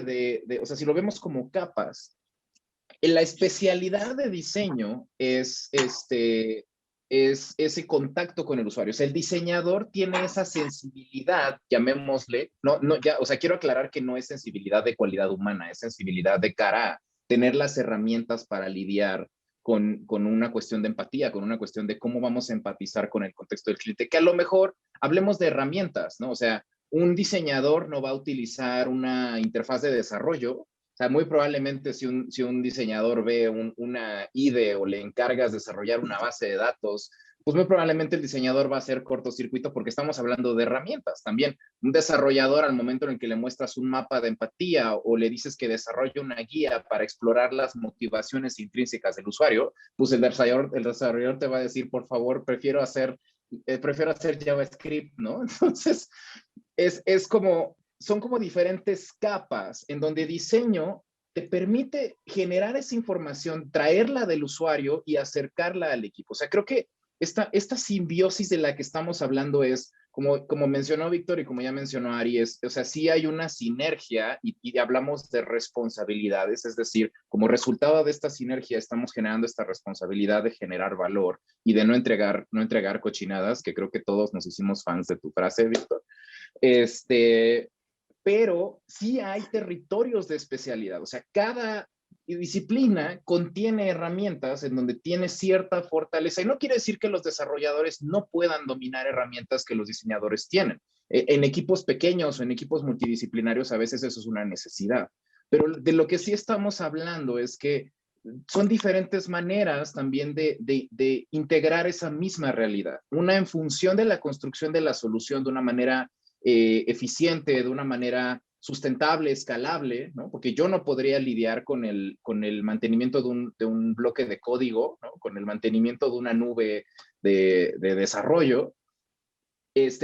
o sea, si lo vemos como capas, la especialidad de diseño es ese contacto con el usuario. O sea, el diseñador tiene esa sensibilidad, llamémosle, o sea, quiero aclarar que no es sensibilidad de cualidad humana, es sensibilidad de cara a tener las herramientas para lidiar con una cuestión de empatía, con una cuestión de cómo vamos a empatizar con el contexto del cliente, que a lo mejor hablemos de herramientas, ¿no? O sea, un diseñador no va a utilizar una interfaz de desarrollo. O sea, muy probablemente si un diseñador ve una IDE o le encargas desarrollar una base de datos, pues muy probablemente el diseñador va a hacer cortocircuito porque estamos hablando de herramientas. También un desarrollador al momento en el que le muestras un mapa de empatía o le dices que desarrolle una guía para explorar las motivaciones intrínsecas del usuario, pues el desarrollador te va a decir, por favor, prefiero hacer prefiero hacer JavaScript, ¿no? Entonces, son como diferentes capas en donde diseño te permite generar esa información, traerla del usuario y acercarla al equipo. O sea, creo que esta simbiosis de la que estamos hablando es, como mencionó Víctor y como ya mencionó Ari, o sea, sí hay una sinergia y hablamos de responsabilidades, es decir, como resultado de esta sinergia estamos generando esta responsabilidad de generar valor y de no entregar cochinadas, que creo que todos nos hicimos fans de tu frase, Víctor. Pero sí hay territorios de especialidad, o sea, cada disciplina contiene herramientas en donde tiene cierta fortaleza y no quiere decir que los desarrolladores no puedan dominar herramientas que los diseñadores tienen. En equipos pequeños o en equipos multidisciplinarios a veces eso es una necesidad, pero de lo que sí estamos hablando es que son diferentes maneras también de integrar esa misma realidad, una en función de la construcción de la solución de una manera eficiente, de una manera sustentable, escalable, ¿no? Porque yo no podría lidiar con el mantenimiento de un bloque de código, ¿no? Con el mantenimiento de una nube de desarrollo,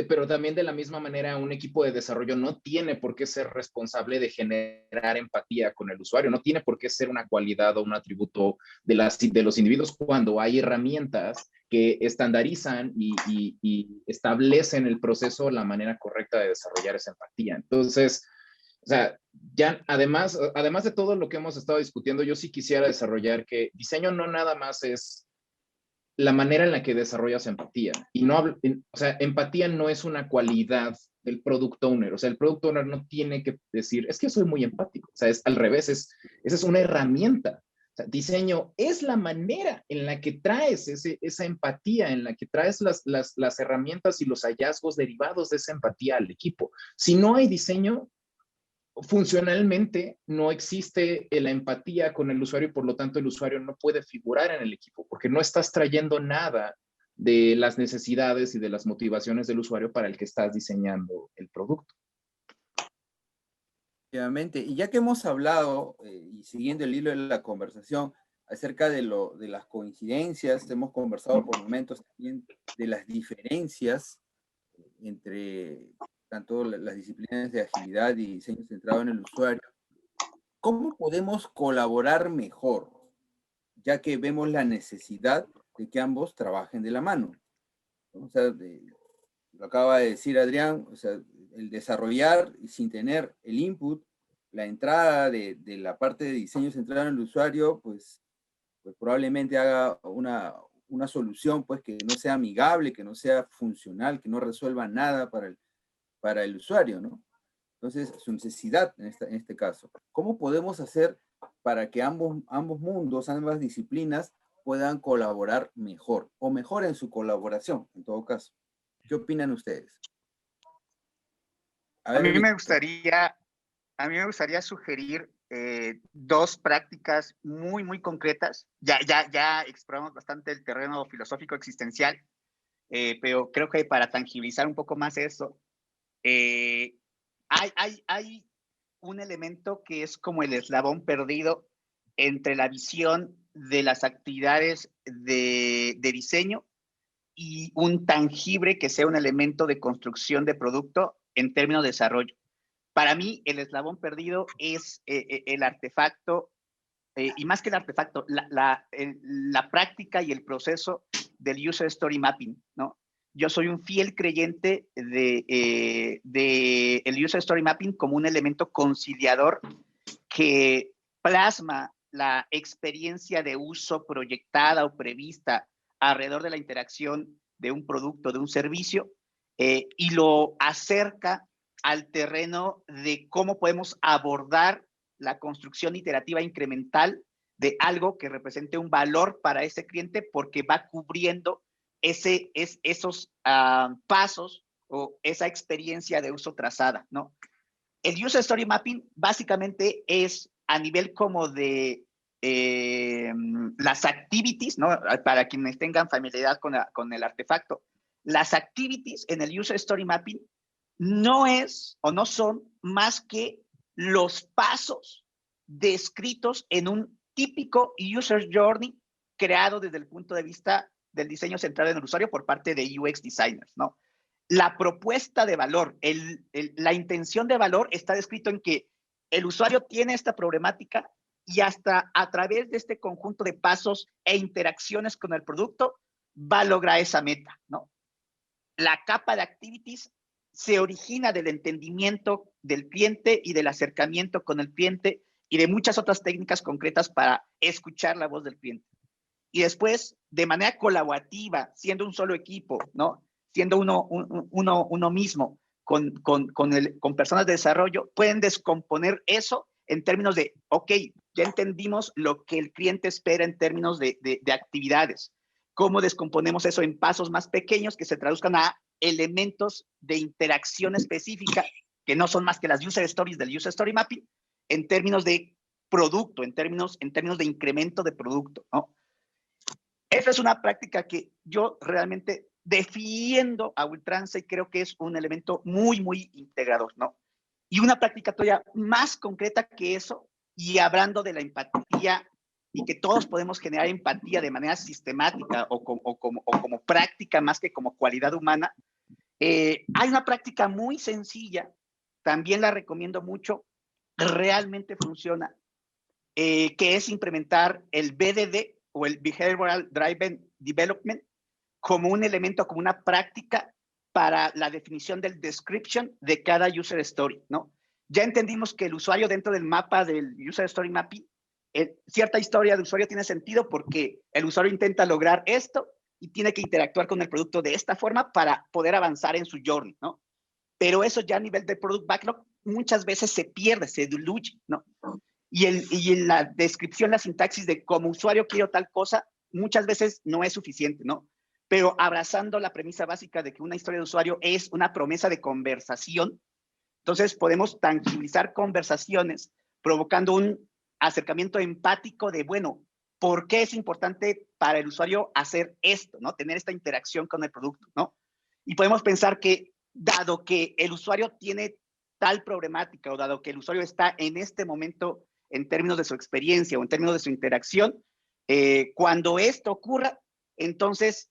pero también de la misma manera un equipo de desarrollo no tiene por qué ser responsable de generar empatía con el usuario, no tiene por qué ser una cualidad o un atributo de los individuos cuando hay herramientas que estandarizan y establecen el proceso, la manera correcta de desarrollar esa empatía. Entonces, o sea, ya además de todo lo que hemos estado discutiendo, yo sí quisiera desarrollar que diseño no nada más es la manera en la que desarrollas empatía. Y no hablo, o sea, empatía no es una cualidad del product owner. O sea, el product owner no tiene que decir, es que soy muy empático. O sea, es al revés, esa es una herramienta. O sea, diseño es la manera en la que traes esa empatía, en la que traes las herramientas y los hallazgos derivados de esa empatía al equipo. Si no hay diseño, funcionalmente no existe la empatía con el usuario y por lo tanto el usuario no puede figurar en el equipo porque no estás trayendo nada de las necesidades y de las motivaciones del usuario para el que estás diseñando el producto. Efectivamente. Y ya que hemos hablado, y siguiendo el hilo de la conversación, acerca de las coincidencias, hemos conversado por momentos también de las diferencias entre tanto las disciplinas de agilidad y diseño centrado en el usuario. ¿Cómo podemos colaborar mejor? Ya que vemos la necesidad de que ambos trabajen de la mano. O sea, lo acaba de decir Adrián, o sea, el desarrollar sin tener el input, la entrada de la parte de diseño centrado en el usuario, pues probablemente haga una solución pues que no sea amigable, que no sea funcional, que no resuelva nada para el usuario, ¿no? Entonces, su necesidad en este caso. ¿Cómo podemos hacer para que ambos mundos, ambas disciplinas puedan colaborar mejor o mejoren su colaboración, en todo caso? ¿Qué opinan ustedes? A mí me gustaría sugerir dos prácticas muy, muy concretas. Ya exploramos bastante el terreno filosófico existencial, pero creo que para tangibilizar un poco más eso, hay un elemento que es como el eslabón perdido entre la visión de las actividades de diseño y un tangible que sea un elemento de construcción de producto en términos de desarrollo. Para mí, el eslabón perdido es el artefacto, y más que el artefacto, la práctica y el proceso del User Story Mapping, ¿no? Yo soy un fiel creyente de el User Story Mapping como un elemento conciliador que plasma la experiencia de uso proyectada o prevista alrededor de la interacción de un producto, de un servicio, y lo acerca al terreno de cómo podemos abordar la construcción iterativa incremental de algo que represente un valor para ese cliente porque va cubriendo esos pasos o esa experiencia de uso trazada, ¿no? El User Story Mapping básicamente es a nivel como de las activities, ¿no? Para quienes tengan familiaridad con el artefacto, las activities en el User Story Mapping no es o no son más que los pasos descritos en un típico User Journey creado desde el punto de vista del diseño centrado en el usuario por parte de UX designers, ¿no? La propuesta de valor, la intención de valor está descrito en que el usuario tiene esta problemática y hasta a través de este conjunto de pasos e interacciones con el producto va a lograr esa meta, ¿no? La capa de activities se origina del entendimiento del cliente y del acercamiento con el cliente y de muchas otras técnicas concretas para escuchar la voz del cliente. Y después, de manera colaborativa, siendo un solo equipo, ¿no? Siendo uno mismo, con personas de desarrollo, pueden descomponer eso en términos de, ok, ya entendimos lo que el cliente espera en términos de actividades. ¿Cómo descomponemos eso en pasos más pequeños que se traduzcan a elementos de interacción específica, que no son más que las user stories del user story mapping, en términos de producto, en términos de incremento de producto, ¿no? Esa es una práctica que yo realmente defiendo a ultranza y creo que es un elemento muy, muy integrador, ¿no? Y una práctica todavía más concreta que eso, y hablando de la empatía y que todos podemos generar empatía de manera sistemática o como práctica más que como cualidad humana, hay una práctica muy sencilla, también la recomiendo mucho, realmente funciona, que es implementar el BDD o el Behavioral Driven Development como un elemento, como una práctica para la definición del description de cada user story, ¿no? Ya entendimos que el usuario dentro del mapa del user story mapping, cierta historia de usuario tiene sentido porque el usuario intenta lograr esto y tiene que interactuar con el producto de esta forma para poder avanzar en su journey, ¿no? Pero eso ya a nivel de product backlog muchas veces se pierde, se diluye, ¿no? Y en la descripción, la sintaxis de como usuario quiero tal cosa, muchas veces no es suficiente, ¿no? Pero abrazando la premisa básica de que una historia de usuario es una promesa de conversación, entonces podemos tangibilizar conversaciones provocando un acercamiento empático de, bueno, ¿por qué es importante para el usuario hacer esto, ¿no? Tener esta interacción con el producto, ¿no? Y podemos pensar que, dado que el usuario tiene tal problemática o dado que el usuario está en este momento en términos de su experiencia o en términos de su interacción, cuando esto ocurra, entonces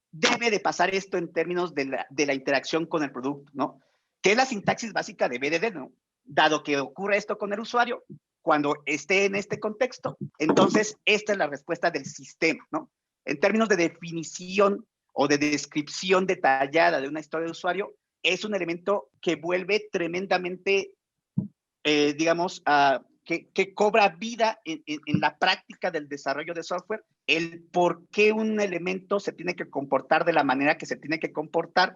debe de pasar esto en términos de la interacción con el producto, ¿no? Que es la sintaxis básica de BDD, ¿no? Dado que ocurre esto con el usuario, cuando esté en este contexto, entonces esta es la respuesta del sistema, ¿no? En términos de definición o de descripción detallada de una historia de usuario, es un elemento que vuelve tremendamente, digamos, que cobra vida en la práctica del desarrollo de software, el por qué un elemento se tiene que comportar de la manera que se tiene que comportar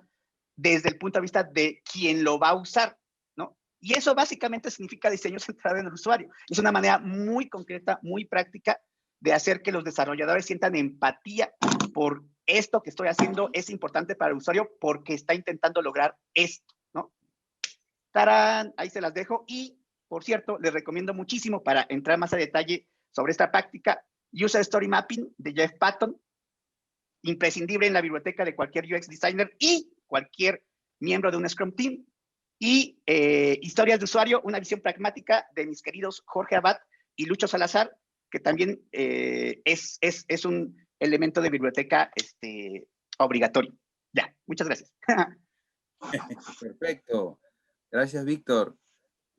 desde el punto de vista de quien lo va a usar, ¿no? Y eso básicamente significa diseño centrado en el usuario. Es una manera muy concreta, muy práctica de hacer que los desarrolladores sientan empatía por esto que estoy haciendo es importante para el usuario porque está intentando lograr esto, ¿no? ¡Tarán! Ahí se las dejo. Y, por cierto, les recomiendo muchísimo para entrar más a detalle sobre esta práctica, User Story Mapping de Jeff Patton, imprescindible en la biblioteca de cualquier UX designer y cualquier miembro de un Scrum Team. Y Historias de usuario, una visión pragmática de mis queridos Jorge Abad y Lucho Salazar, que también es un elemento de biblioteca obligatorio. Ya, muchas gracias. Perfecto. Gracias, Víctor.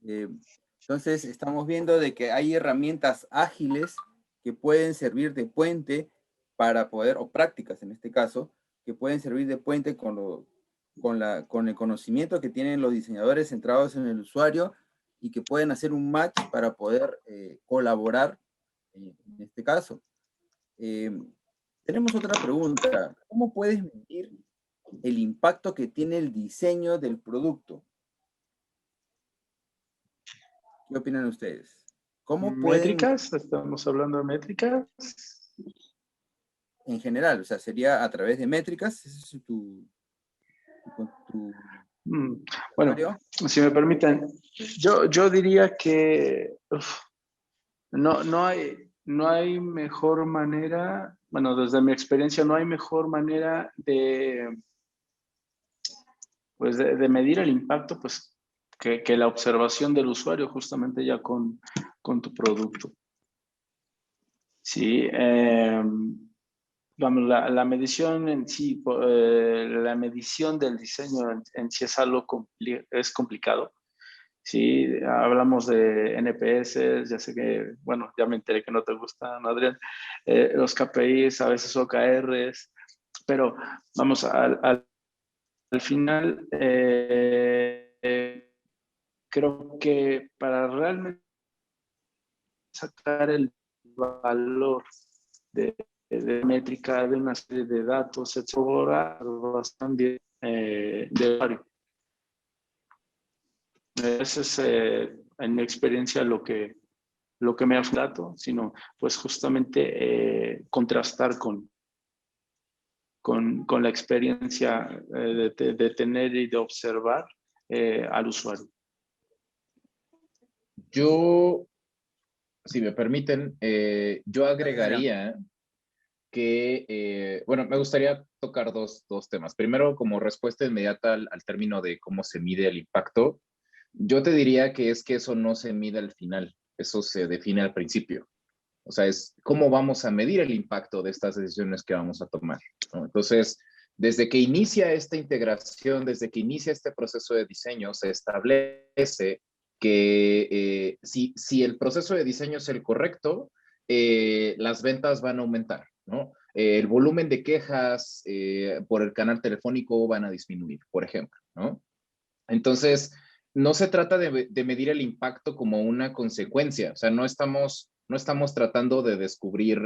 Entonces, estamos viendo de que hay herramientas ágiles que pueden servir de puente para poder, o prácticas en este caso, que pueden servir de puente con el conocimiento que tienen los diseñadores centrados en el usuario y que pueden hacer un match para poder colaborar en este caso. Tenemos otra pregunta. ¿Cómo puedes medir el impacto que tiene el diseño del producto? ¿Qué opinan ustedes? ¿Cómo pueden... ¿Métricas? ¿Estamos hablando de métricas? En general, o sea, sería a través de métricas. ¿Ese es Bueno, si me permiten, yo diría que no hay mejor manera, bueno, desde mi experiencia no hay mejor manera de medir el impacto, pues, que la observación del usuario justamente ya con tu producto. Sí, vamos, la medición en sí, la medición del diseño en sí es algo es complicado. Sí, hablamos de NPS, ya sé que, bueno, ya me enteré que no te gustan, Adrián, los KPIs, a veces OKRs, pero vamos, al final, creo que para realmente sacar el valor de métrica, de una serie de datos, etcétera, bastante de usuario. Ese es, en mi experiencia, lo que me ha dado, sino pues justamente contrastar con la experiencia de tener y de observar al usuario. Yo, si me permiten, yo agregaría que, bueno, me gustaría tocar dos temas. Primero, como respuesta inmediata al término de cómo se mide el impacto, yo te diría que es que eso no se mide al final, eso se define al principio. O sea, es cómo vamos a medir el impacto de estas decisiones que vamos a tomar, ¿no? Entonces, desde que inicia esta integración, desde que inicia este proceso de diseño, se establece que si el proceso de diseño es el correcto, las ventas van a aumentar, ¿no? El volumen de quejas por el canal telefónico van a disminuir, por ejemplo, ¿no? Entonces, no se trata de medir el impacto como una consecuencia, o sea, no estamos tratando de descubrir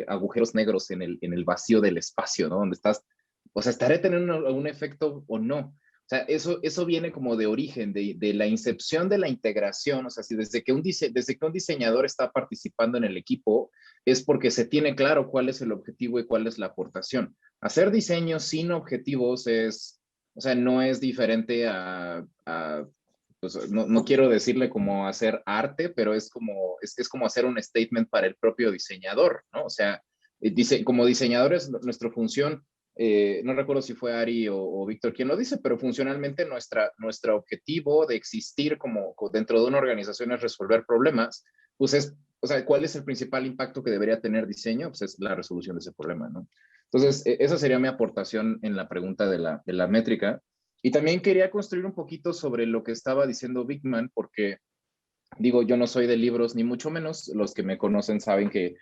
agujeros negros en el vacío del espacio, ¿no? Donde estás, o sea, ¿estaré teniendo algún efecto o no? O sea, eso viene como de origen, de la incepción de la integración, o sea, si desde que un diseñador está participando en el equipo, es porque se tiene claro cuál es el objetivo y cuál es la aportación. Hacer diseño sin objetivos o sea, no es diferente pues no quiero decirle como hacer arte, pero es como hacer un statement para el propio diseñador, ¿no? O sea, como diseñadores, nuestra función, no recuerdo si fue Ari o Víctor quien lo dice, pero funcionalmente nuestro objetivo de existir como dentro de una organización es resolver problemas, pues o sea, ¿cuál es el principal impacto que debería tener diseño? Pues es la resolución de ese problema, ¿no? Entonces, esa sería mi aportación en la pregunta de la métrica. Y también quería construir un poquito sobre lo que estaba diciendo Bigman, porque digo, yo no soy de libros, ni mucho menos. Los que me conocen saben que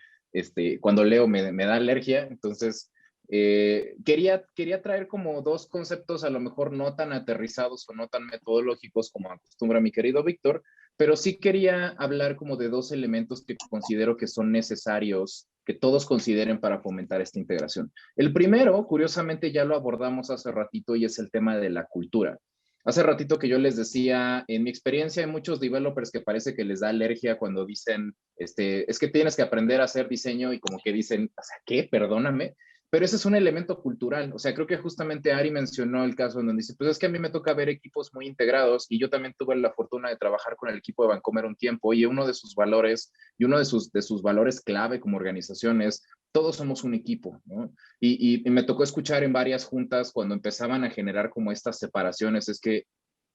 cuando leo me da alergia. Entonces, quería traer como dos conceptos a lo mejor no tan aterrizados o no tan metodológicos como acostumbra mi querido Víctor, pero sí quería hablar como de dos elementos que considero que son necesarios que todos consideren para fomentar esta integración. El primero, curiosamente, ya lo abordamos hace ratito y es el tema de la cultura. Hace ratito que yo les decía, en mi experiencia hay muchos developers que parece que les da alergia cuando dicen, es que tienes que aprender a hacer diseño y como que dicen, o sea, ¿qué? Perdóname. Pero ese es un elemento cultural. O sea, creo que justamente Ari mencionó el caso en donde dice, pues es que a mí me toca ver equipos muy integrados y yo también tuve la fortuna de trabajar con el equipo de Vancomer un tiempo y uno de sus valores y uno de sus valores clave como organización es todos somos un equipo, ¿no? Y me tocó escuchar en varias juntas cuando empezaban a generar como estas separaciones, es que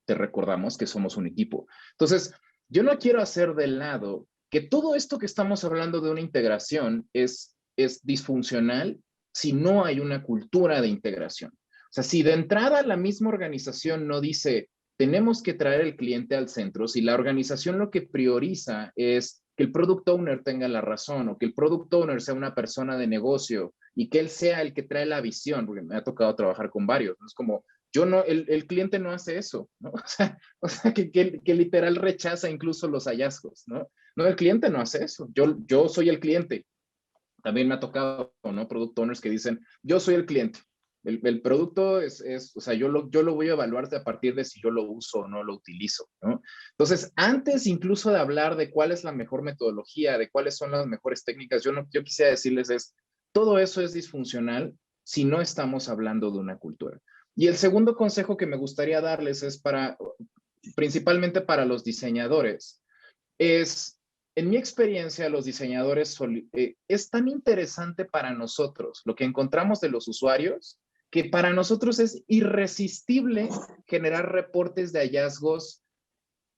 te recordamos que somos un equipo. Entonces, yo no quiero hacer de lado que todo esto que estamos hablando de una integración es disfuncional si no hay una cultura de integración. O sea, si de entrada la misma organización no dice, tenemos que traer el cliente al centro, si la organización lo que prioriza es que el product owner tenga la razón o que el product owner sea una persona de negocio y que él sea el que trae la visión, porque me ha tocado trabajar con varios, ¿no? Es como, el cliente no hace eso, ¿no? O sea que literal rechaza incluso los hallazgos, ¿no? No, el cliente no hace eso, yo soy el cliente. También me ha tocado, ¿no? Product owners que dicen, yo soy el cliente. El producto o sea, yo lo voy a evaluar a partir de si yo lo uso o no lo utilizo, ¿no? Entonces, antes incluso de hablar de cuál es la mejor metodología, de cuáles son las mejores técnicas, yo quisiera decirles todo eso es disfuncional si no estamos hablando de una cultura. Y el segundo consejo que me gustaría darles es principalmente para los diseñadores, en mi experiencia, los diseñadores es tan interesante para nosotros lo que encontramos de los usuarios que para nosotros es irresistible generar reportes de hallazgos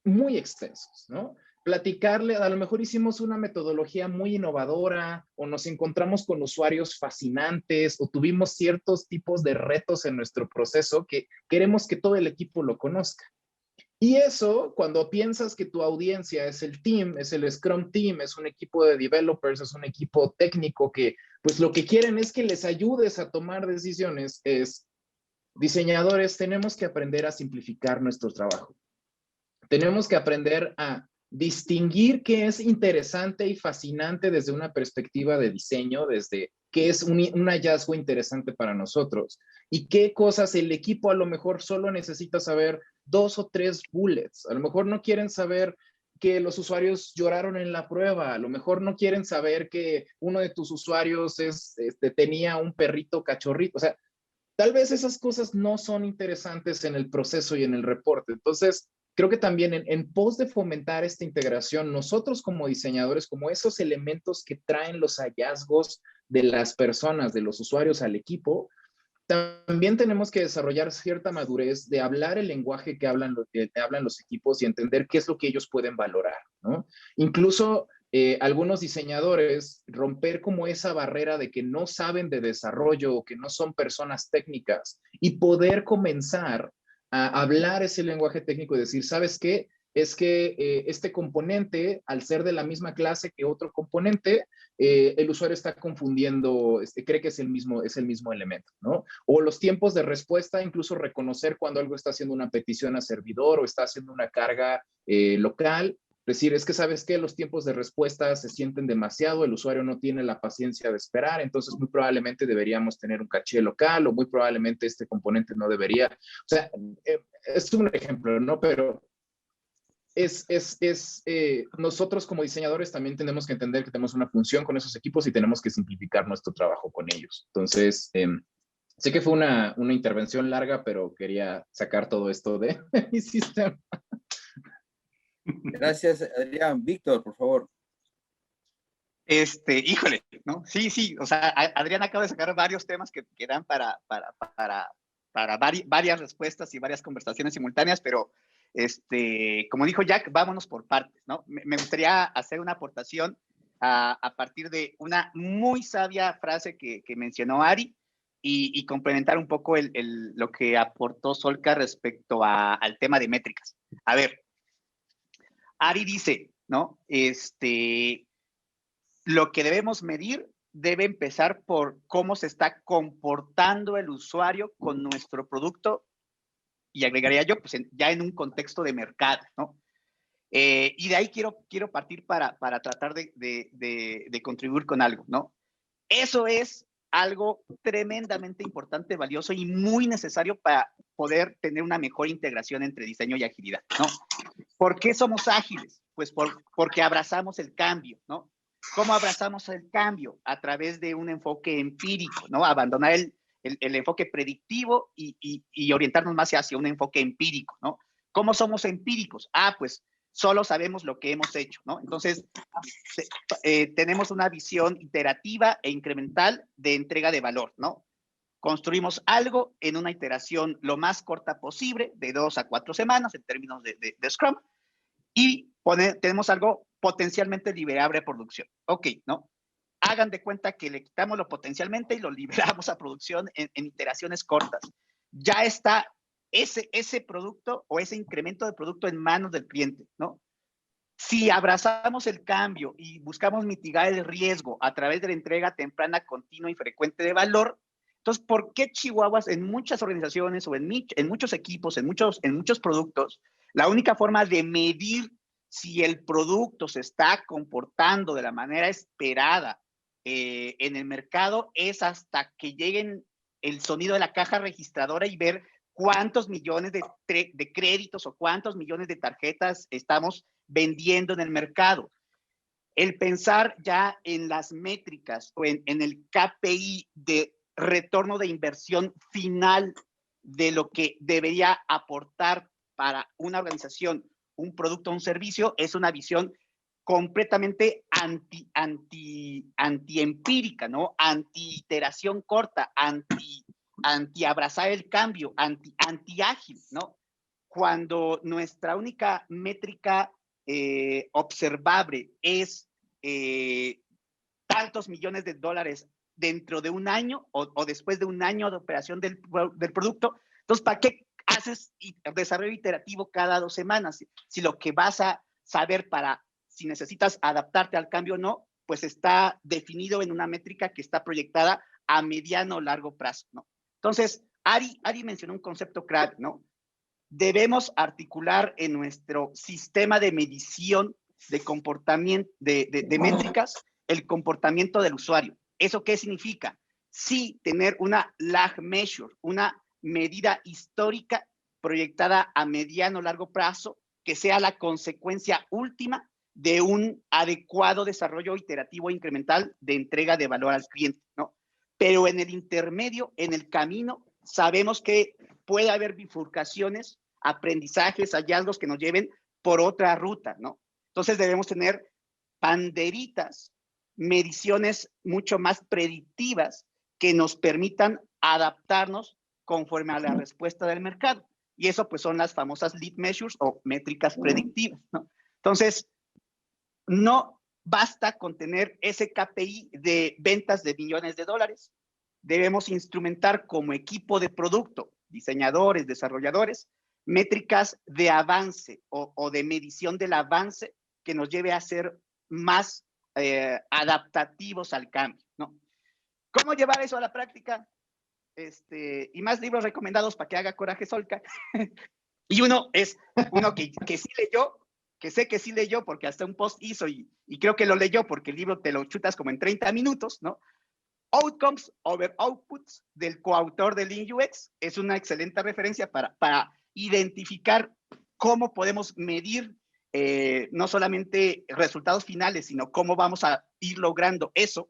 muy extensos, ¿no? platicarle, a lo mejor hicimos una metodología muy innovadora o nos encontramos con usuarios fascinantes o tuvimos ciertos tipos de retos en nuestro proceso que queremos que todo el equipo lo conozca. Y eso, cuando piensas que tu audiencia es el team, es el Scrum Team, es un equipo de developers, es un equipo técnico que pues lo que quieren es que les ayudes a tomar decisiones, es diseñadores, tenemos que aprender a simplificar nuestro trabajo. Tenemos que aprender a distinguir qué es interesante y fascinante desde una perspectiva de diseño, desde qué es un hallazgo interesante para nosotros y qué cosas el equipo a lo mejor solo necesita saber 2 o 3 bullets. A lo mejor no quieren saber que los usuarios lloraron en la prueba, a lo mejor no quieren saber que uno de tus usuarios tenía un perrito cachorrito, o sea, tal vez esas cosas no son interesantes en el proceso y en el reporte. Entonces, creo que también en pos de fomentar esta integración, nosotros como diseñadores, como esos elementos que traen los hallazgos de las personas, de los usuarios al equipo, también tenemos que desarrollar cierta madurez de hablar el lenguaje que hablan los equipos y entender qué es lo que ellos pueden valorar, ¿no? Incluso algunos diseñadores romper como esa barrera de que no saben de desarrollo o que no son personas técnicas y poder comenzar a hablar ese lenguaje técnico y decir, ¿sabes qué? Es que este componente, al ser de la misma clase que otro componente, el usuario está confundiendo, cree que es el mismo elemento, ¿no? O los tiempos de respuesta, incluso reconocer cuando algo está haciendo una petición a servidor o está haciendo una carga local. Decir, es que sabes que los tiempos de respuesta se sienten demasiado, el usuario no tiene la paciencia de esperar, entonces muy probablemente deberíamos tener un caché local o muy probablemente este componente no debería. O sea, es un ejemplo, ¿no? Pero nosotros como diseñadores también tenemos que entender que tenemos una función con esos equipos y tenemos que simplificar nuestro trabajo con ellos. Entonces, sé que fue una intervención larga, pero quería sacar todo esto de mi sistema. Gracias, Adrián. Víctor, por favor. Híjole, ¿no? Sí, o sea, Adrián acaba de sacar varios temas que dan para varias respuestas y varias conversaciones simultáneas, pero como dijo Jack, vámonos por partes, ¿no? Me gustaría hacer una aportación a partir de una muy sabia frase que mencionó Ari y complementar un poco lo que aportó Solka respecto al tema de métricas. A ver, Ari dice, ¿no? Lo que debemos medir debe empezar por cómo se está comportando el usuario con nuestro producto y agregaría yo, pues ya en un contexto de mercado, ¿no? Y de ahí quiero partir para tratar de contribuir con algo, ¿no? Eso es algo tremendamente importante, valioso y muy necesario para poder tener una mejor integración entre diseño y agilidad, ¿no? ¿Por qué somos ágiles? Pues porque abrazamos el cambio, ¿no? ¿Cómo abrazamos el cambio? A través de un enfoque empírico, ¿no? Abandonar el enfoque predictivo y orientarnos más hacia un enfoque empírico, ¿no? ¿Cómo somos empíricos? Pues solo sabemos lo que hemos hecho, ¿no? Entonces, tenemos una visión iterativa e incremental de entrega de valor, ¿no? Construimos algo en una iteración lo más corta posible, de 2 a 4 semanas en términos de Scrum, y tenemos algo potencialmente liberable a producción. Ok, ¿no? Hagan de cuenta que le quitamos lo potencialmente y lo liberamos a producción en iteraciones cortas. Ya está ese producto o ese incremento de producto en manos del cliente, ¿no? Si abrazamos el cambio y buscamos mitigar el riesgo a través de la entrega temprana, continua y frecuente de valor, entonces, ¿por qué Chihuahuas en muchas organizaciones o en muchos equipos, en muchos productos, la única forma de medir si el producto se está comportando de la manera esperada en el mercado es hasta que lleguen el sonido de la caja registradora y ver cuántos millones de créditos o cuántos millones de tarjetas estamos vendiendo en el mercado? El pensar ya en las métricas o en el KPI de retorno de inversión final de lo que debería aportar para una organización un producto o un servicio es una visión completamente anti-empírica, ¿no? Anti-iteración corta, anti-abrazar el cambio, anti-ágil, ¿no? Cuando nuestra única métrica observable es tantos millones de dólares dentro de un año o después de un año de operación del producto, entonces, ¿para qué haces desarrollo iterativo cada 2 semanas? Si lo que vas a saber para si necesitas adaptarte al cambio o no, pues está definido en una métrica que está proyectada a mediano o largo plazo, ¿no? Entonces, Ari mencionó un concepto clave, ¿no? Debemos articular en nuestro sistema de medición de comportamiento, de métricas, el comportamiento del usuario. ¿Eso qué significa? Sí, tener una lag measure, una medida histórica proyectada a mediano o largo plazo, que sea la consecuencia última de un adecuado desarrollo iterativo incremental de entrega de valor al cliente, ¿no? Pero en el intermedio, en el camino, sabemos que puede haber bifurcaciones, aprendizajes, hallazgos que nos lleven por otra ruta, ¿no? Entonces debemos tener banderitas, mediciones mucho más predictivas que nos permitan adaptarnos conforme a la respuesta del mercado. Y eso pues son las famosas lead measures o métricas predictivas, ¿no? Entonces, no basta con tener ese KPI de ventas de millones de dólares. Debemos instrumentar como equipo de producto, diseñadores, desarrolladores, métricas de avance o de medición del avance que nos lleve a ser más adaptativos al cambio, ¿no? ¿Cómo llevar eso a la práctica? Y más libros recomendados para que haga coraje Solca. Y uno es uno que sí leyó, que sé que sí leyó porque hasta un post hizo y creo que lo leyó porque el libro te lo chutas como en 30 minutos, ¿no? Outcomes over Outputs, del coautor de Lean UX, es una excelente referencia para identificar cómo podemos medir no solamente resultados finales, sino cómo vamos a ir logrando eso.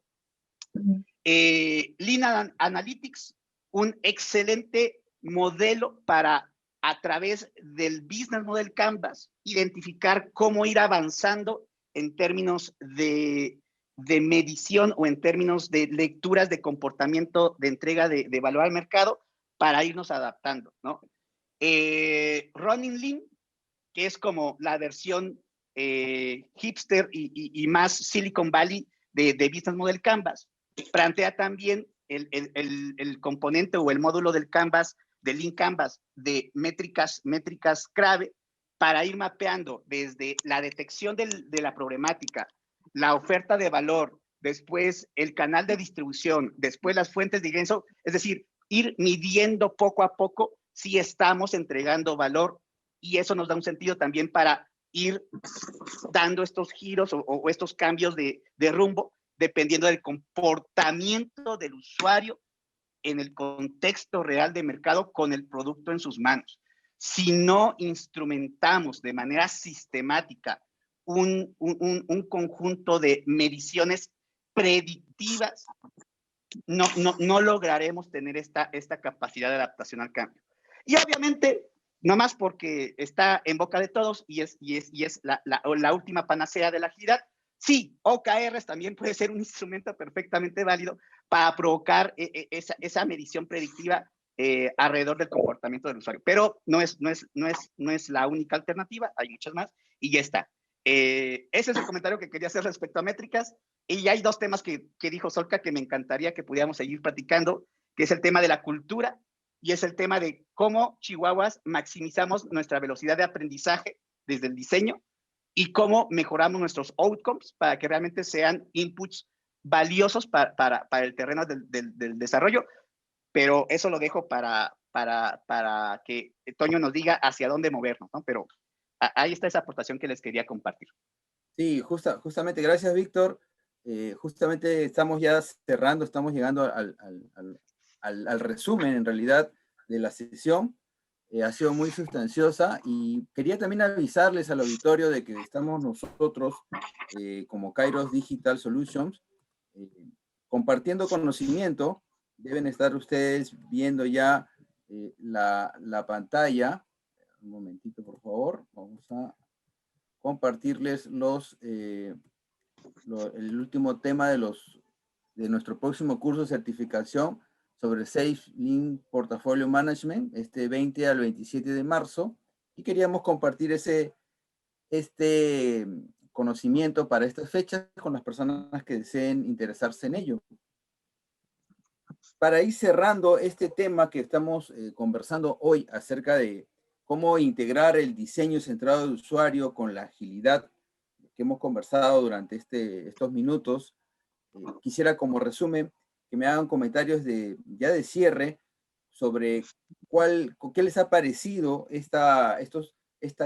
Lean Analytics, un excelente modelo para, a través del Business Model Canvas, identificar cómo ir avanzando en términos de medición o en términos de lecturas de comportamiento de entrega de valor al mercado para irnos adaptando, ¿no? Running Lean, que es como la versión hipster y más Silicon Valley de Business Model Canvas, plantea también el componente o el módulo del Canvas, del Lean Canvas, de métricas clave para ir mapeando desde la detección de la problemática, la oferta de valor, después el canal de distribución, después las fuentes de ingreso, es decir, ir midiendo poco a poco si estamos entregando valor, y eso nos da un sentido también para ir dando estos giros o estos cambios de rumbo dependiendo del comportamiento del usuario en el contexto real de mercado con el producto en sus manos. Si no instrumentamos de manera sistemática un conjunto de mediciones predictivas, no lograremos tener esta capacidad de adaptación al cambio. Y obviamente, no más porque está en boca de todos y es la última panacea de la agilidad, sí, OKRs también puede ser un instrumento perfectamente válido para provocar esa medición predictiva alrededor del comportamiento del usuario. Pero no es la única alternativa, hay muchas más y ya está. Ese es el comentario que quería hacer respecto a métricas. Y hay 2 temas que dijo Solca que me encantaría que pudiéramos seguir platicando, que es el tema de la cultura y es el tema de cómo chihuahuas maximizamos nuestra velocidad de aprendizaje desde el diseño y cómo mejoramos nuestros outcomes para que realmente sean inputs valiosos para el terreno del desarrollo. Pero eso lo dejo para que Toño nos diga hacia dónde movernos, ¿no? Pero ahí está esa aportación que les quería compartir. Sí, justamente, gracias, Víctor. Justamente estamos ya cerrando, estamos llegando al resumen, en realidad, de la sesión. Ha sido muy sustanciosa y quería también avisarles al auditorio de que estamos nosotros, como Kairos Digital Solutions, compartiendo conocimiento. Deben estar ustedes viendo ya la pantalla. Un momentito, por favor. Vamos a compartirles el último tema de nuestro próximo curso de certificación sobre Safe Lean Portfolio Management, 20 al 27 de marzo, y queríamos compartir ese este conocimiento para estas fechas con las personas que deseen interesarse en ello. Para ir cerrando este tema que estamos conversando hoy acerca de cómo integrar el diseño centrado en el usuario con la agilidad que hemos conversado durante estos minutos, quisiera como resumen que me hagan comentarios ya de cierre sobre qué les ha parecido esta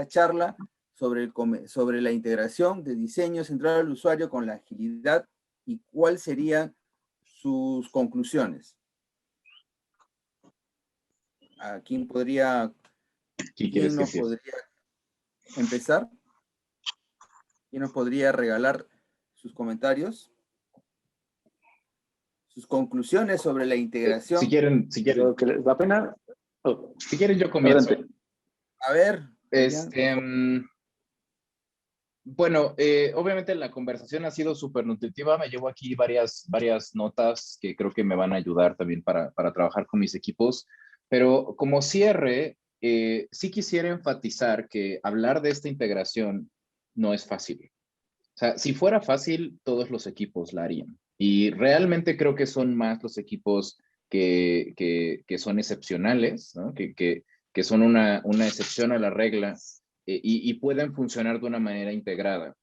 charla sobre la integración de diseño centrado al usuario con la agilidad y cuáles serían sus conclusiones. ¿A quién nos podría empezar? ¿Quién nos podría regalar sus comentarios? Sus conclusiones sobre la integración. Si quieren. Creo que les da pena. Oh. Si quieren, yo comienzo. Adelante. A ver. Bueno, obviamente la conversación ha sido súper nutritiva. Me llevo aquí varias notas que creo que me van a ayudar también para trabajar con mis equipos. Pero como cierre, sí quisiera enfatizar que hablar de esta integración no es fácil. O sea, si fuera fácil, todos los equipos la harían. Y realmente creo que son más los equipos que son excepcionales, ¿no? que son una excepción a la regla y pueden funcionar de una manera integrada.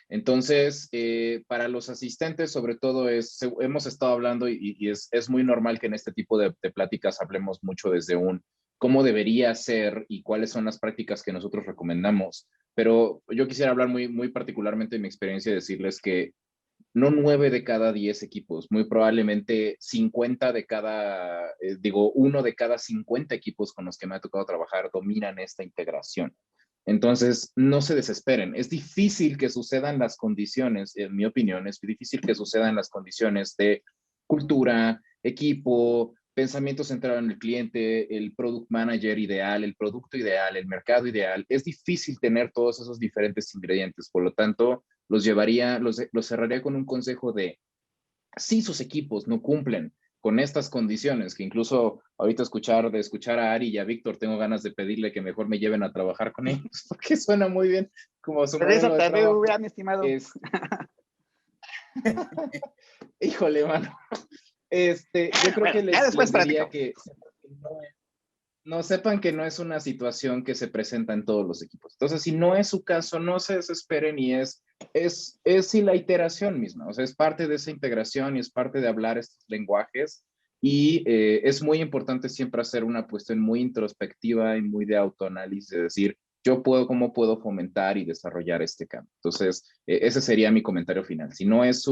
Entonces, para los asistentes, sobre todo, hemos estado hablando y es muy normal que en este tipo de pláticas hablemos mucho desde cómo debería ser y cuáles son las prácticas que nosotros recomendamos. Pero yo quisiera hablar muy particularmente de mi experiencia y decirles que no 9 de cada 10 equipos, muy probablemente 50 de cada, 1 de cada 50 equipos con los que me ha tocado trabajar dominan esta integración. Entonces, no se desesperen. Es difícil que sucedan las condiciones, en mi opinión, es difícil que sucedan las condiciones de cultura, equipo, pensamiento centrado en el cliente, el product manager ideal, el producto ideal, el mercado ideal. Es difícil tener todos esos diferentes ingredientes. Por lo tanto, los cerraría con un consejo de, si sus equipos no cumplen con estas condiciones, que incluso ahorita de escuchar a Ari y a Víctor, tengo ganas de pedirle que mejor me lleven a trabajar con ellos, porque suena muy bien como su modelo de trabajo. mi estimado. Híjole, mano. Yo creo que les diría que no sepan que no es una situación que se presenta en todos los equipos. Entonces, si no es su caso, no se desesperen y es la iteración misma. O sea, es parte de esa integración y es parte de hablar estos lenguajes. Y es muy importante siempre hacer una cuestión muy introspectiva y muy de autoanálisis, de decir, ¿cómo puedo fomentar y desarrollar este cambio? Entonces, ese sería mi comentario final. Si no es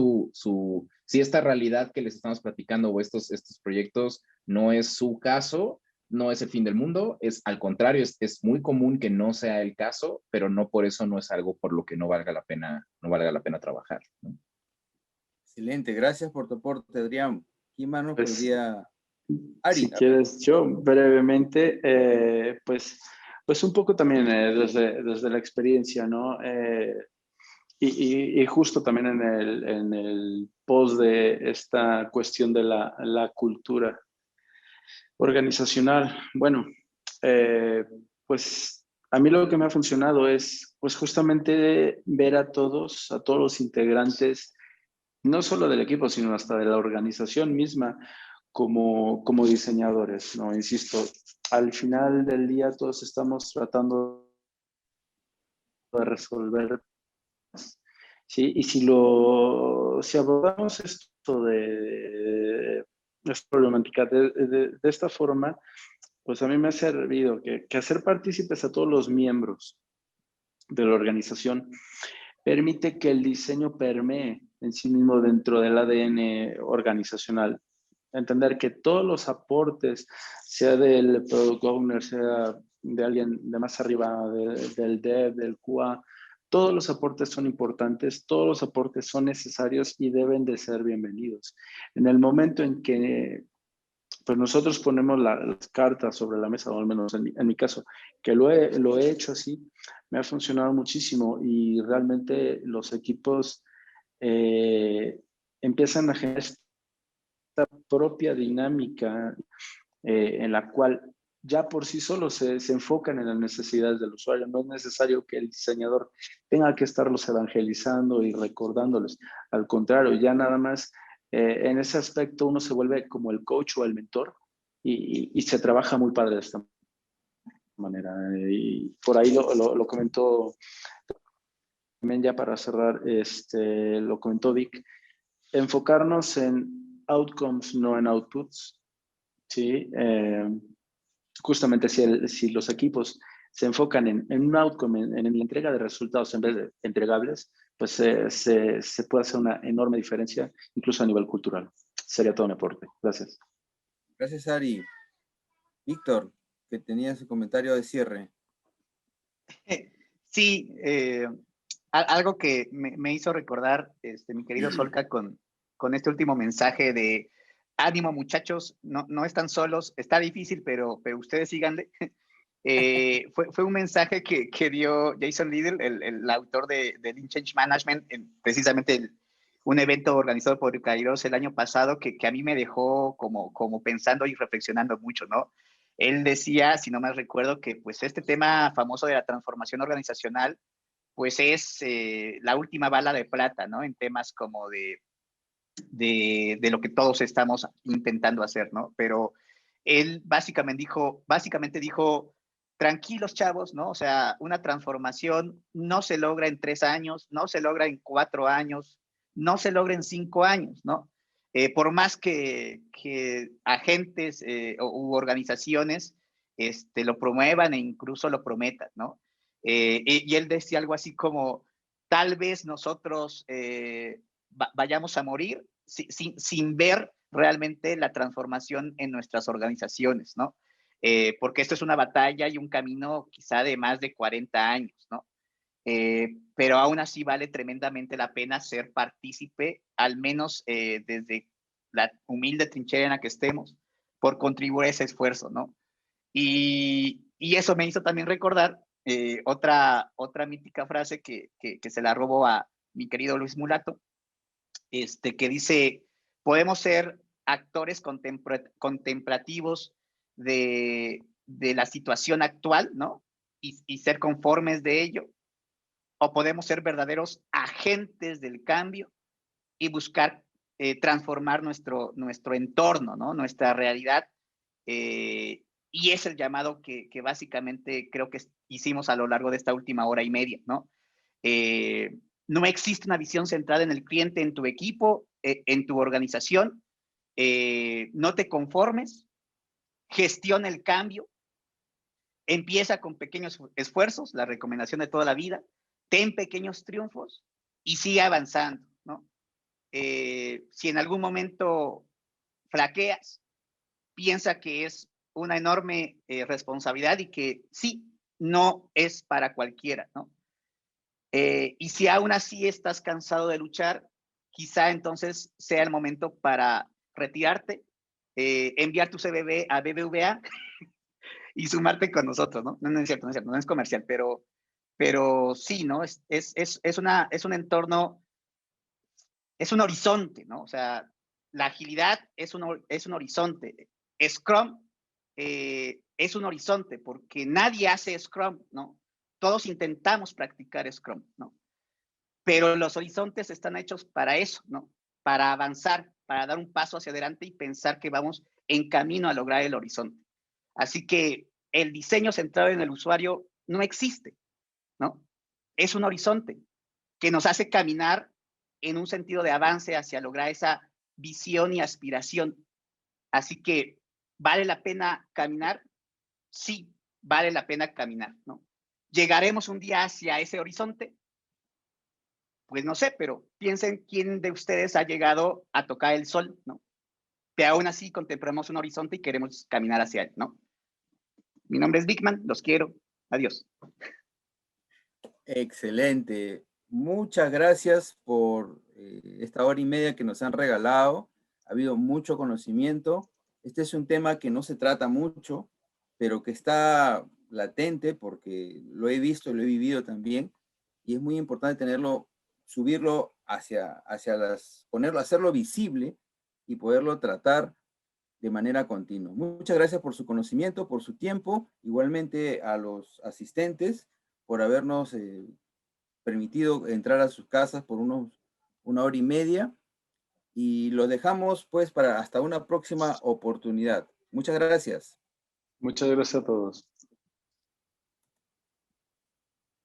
si esta realidad que les estamos platicando o estos proyectos no es su caso, no es el fin del mundo, al contrario, es muy común que no sea el caso, pero no por eso no es algo por lo que no valga la pena trabajar, ¿no? Excelente, gracias por tu aporte, Adrián. ¿Quién más nos podría...? Ari, si quieres, yo brevemente, pues un poco también desde la experiencia, ¿no? Y justo también en el post de esta cuestión de la cultura organizacional. Bueno, pues a mí lo que me ha funcionado es pues justamente ver a todos los integrantes, no solo del equipo, sino hasta de la organización misma, como diseñadores, ¿no? Insisto, al final del día todos estamos tratando de resolver, ¿sí? Y si abordamos esto de esta problemática de esta forma, pues a mí me ha servido que hacer partícipes a todos los miembros de la organización permite que el diseño permee en sí mismo dentro del ADN organizacional. Entender que todos los aportes, sea del product owner, sea de alguien de más arriba, del dev, del QA, todos los aportes son importantes, todos los aportes son necesarios y deben de ser bienvenidos. En el momento en que pues nosotros ponemos las cartas sobre la mesa, o al menos en mi caso, que lo he hecho así, me ha funcionado muchísimo y realmente los equipos empiezan a generar esta propia dinámica en la cual ya por sí solos se enfocan en las necesidades del usuario. No es necesario que el diseñador tenga que estarlos evangelizando y recordándoles. Al contrario, ya nada más en ese aspecto uno se vuelve como el coach o el mentor y se trabaja muy padre de esta manera. Y por ahí lo comentó también, ya para cerrar, lo comentó Vic, enfocarnos en outcomes, no en outputs, ¿sí? Justamente si los equipos se enfocan en un outcome, en la entrega de resultados en vez de entregables, pues se puede hacer una enorme diferencia, incluso a nivel cultural. Sería todo mi aporte. Gracias. Gracias, Ari. Víctor, que tenía su comentario de cierre. Sí, algo que me hizo recordar, mi querido Solca, con este último mensaje de ánimo, muchachos, no están solos, está difícil, pero ustedes síganle. Fue un mensaje que dio Jason Liddell, el autor de Lean Change Management, precisamente un evento organizado por Kairos el año pasado, que a mí me dejó como pensando y reflexionando mucho, ¿no? Él decía, si no mal recuerdo, que pues este tema famoso de la transformación organizacional, pues es la última bala de plata, ¿no? En temas como de lo que todos estamos intentando hacer, ¿no? Pero él básicamente dijo, tranquilos chavos, ¿no? O sea, una transformación no se logra en 3 años, no se logra en 4 años, no se logra en 5 años, ¿no? Por más que agentes u organizaciones lo promuevan e incluso lo prometan, ¿no? Y él decía algo así como, tal vez nosotros vayamos a morir sin ver realmente la transformación en nuestras organizaciones, ¿no? Porque esto es una batalla y un camino quizá de más de 40 años, ¿no? Pero aún así vale tremendamente la pena ser partícipe, al menos desde la humilde trinchera en la que estemos, por contribuir a ese esfuerzo, ¿no? Y eso me hizo también recordar otra mítica frase que se la robó a mi querido Luis Mulato, que dice, podemos ser actores contemplativos de la situación actual, ¿no? Y ser conformes de ello, o podemos ser verdaderos agentes del cambio y buscar transformar nuestro entorno, ¿no? Nuestra realidad. Y es el llamado que básicamente creo que hicimos a lo largo de esta última hora y media, ¿no? No existe una visión centrada en el cliente, en tu equipo, en tu organización. No te conformes, gestiona el cambio, empieza con pequeños esfuerzos, la recomendación de toda la vida, ten pequeños triunfos y sigue avanzando, ¿no? Si en algún momento flaqueas, piensa que es una enorme responsabilidad y que sí, no es para cualquiera, ¿no? Y si aún así estás cansado de luchar, quizá entonces sea el momento para retirarte, enviar tu CVV a BBVA y sumarte con nosotros, ¿no? No es cierto, no es comercial, pero sí, ¿no? Es un entorno, es un horizonte, ¿no? O sea, la agilidad es un horizonte. Scrum es un horizonte porque nadie hace Scrum, ¿no? Todos intentamos practicar Scrum, ¿no? Pero los horizontes están hechos para eso, ¿no? Para avanzar, para dar un paso hacia adelante y pensar que vamos en camino a lograr el horizonte. Así que el diseño centrado en el usuario no existe, ¿no? Es un horizonte que nos hace caminar en un sentido de avance hacia lograr esa visión y aspiración. Así que, ¿vale la pena caminar? Sí, vale la pena caminar, ¿no? ¿Llegaremos un día hacia ese horizonte? Pues no sé, pero piensen quién de ustedes ha llegado a tocar el sol, ¿no? Que aún así contemplamos un horizonte y queremos caminar hacia él, ¿no? Mi nombre es Bigman, los quiero. Adiós. Excelente. Muchas gracias por esta hora y media que nos han regalado. Ha habido mucho conocimiento. Este es un tema que no se trata mucho, pero que está latente porque lo he visto y lo he vivido también. Y es muy importante tenerlo, subirlo hacia hacerlo visible y poderlo tratar de manera continua. Muchas gracias por su conocimiento, por su tiempo, igualmente a los asistentes por habernos permitido entrar a sus casas por una hora y media, y lo dejamos pues para hasta una próxima oportunidad. Muchas gracias. Muchas gracias a todos.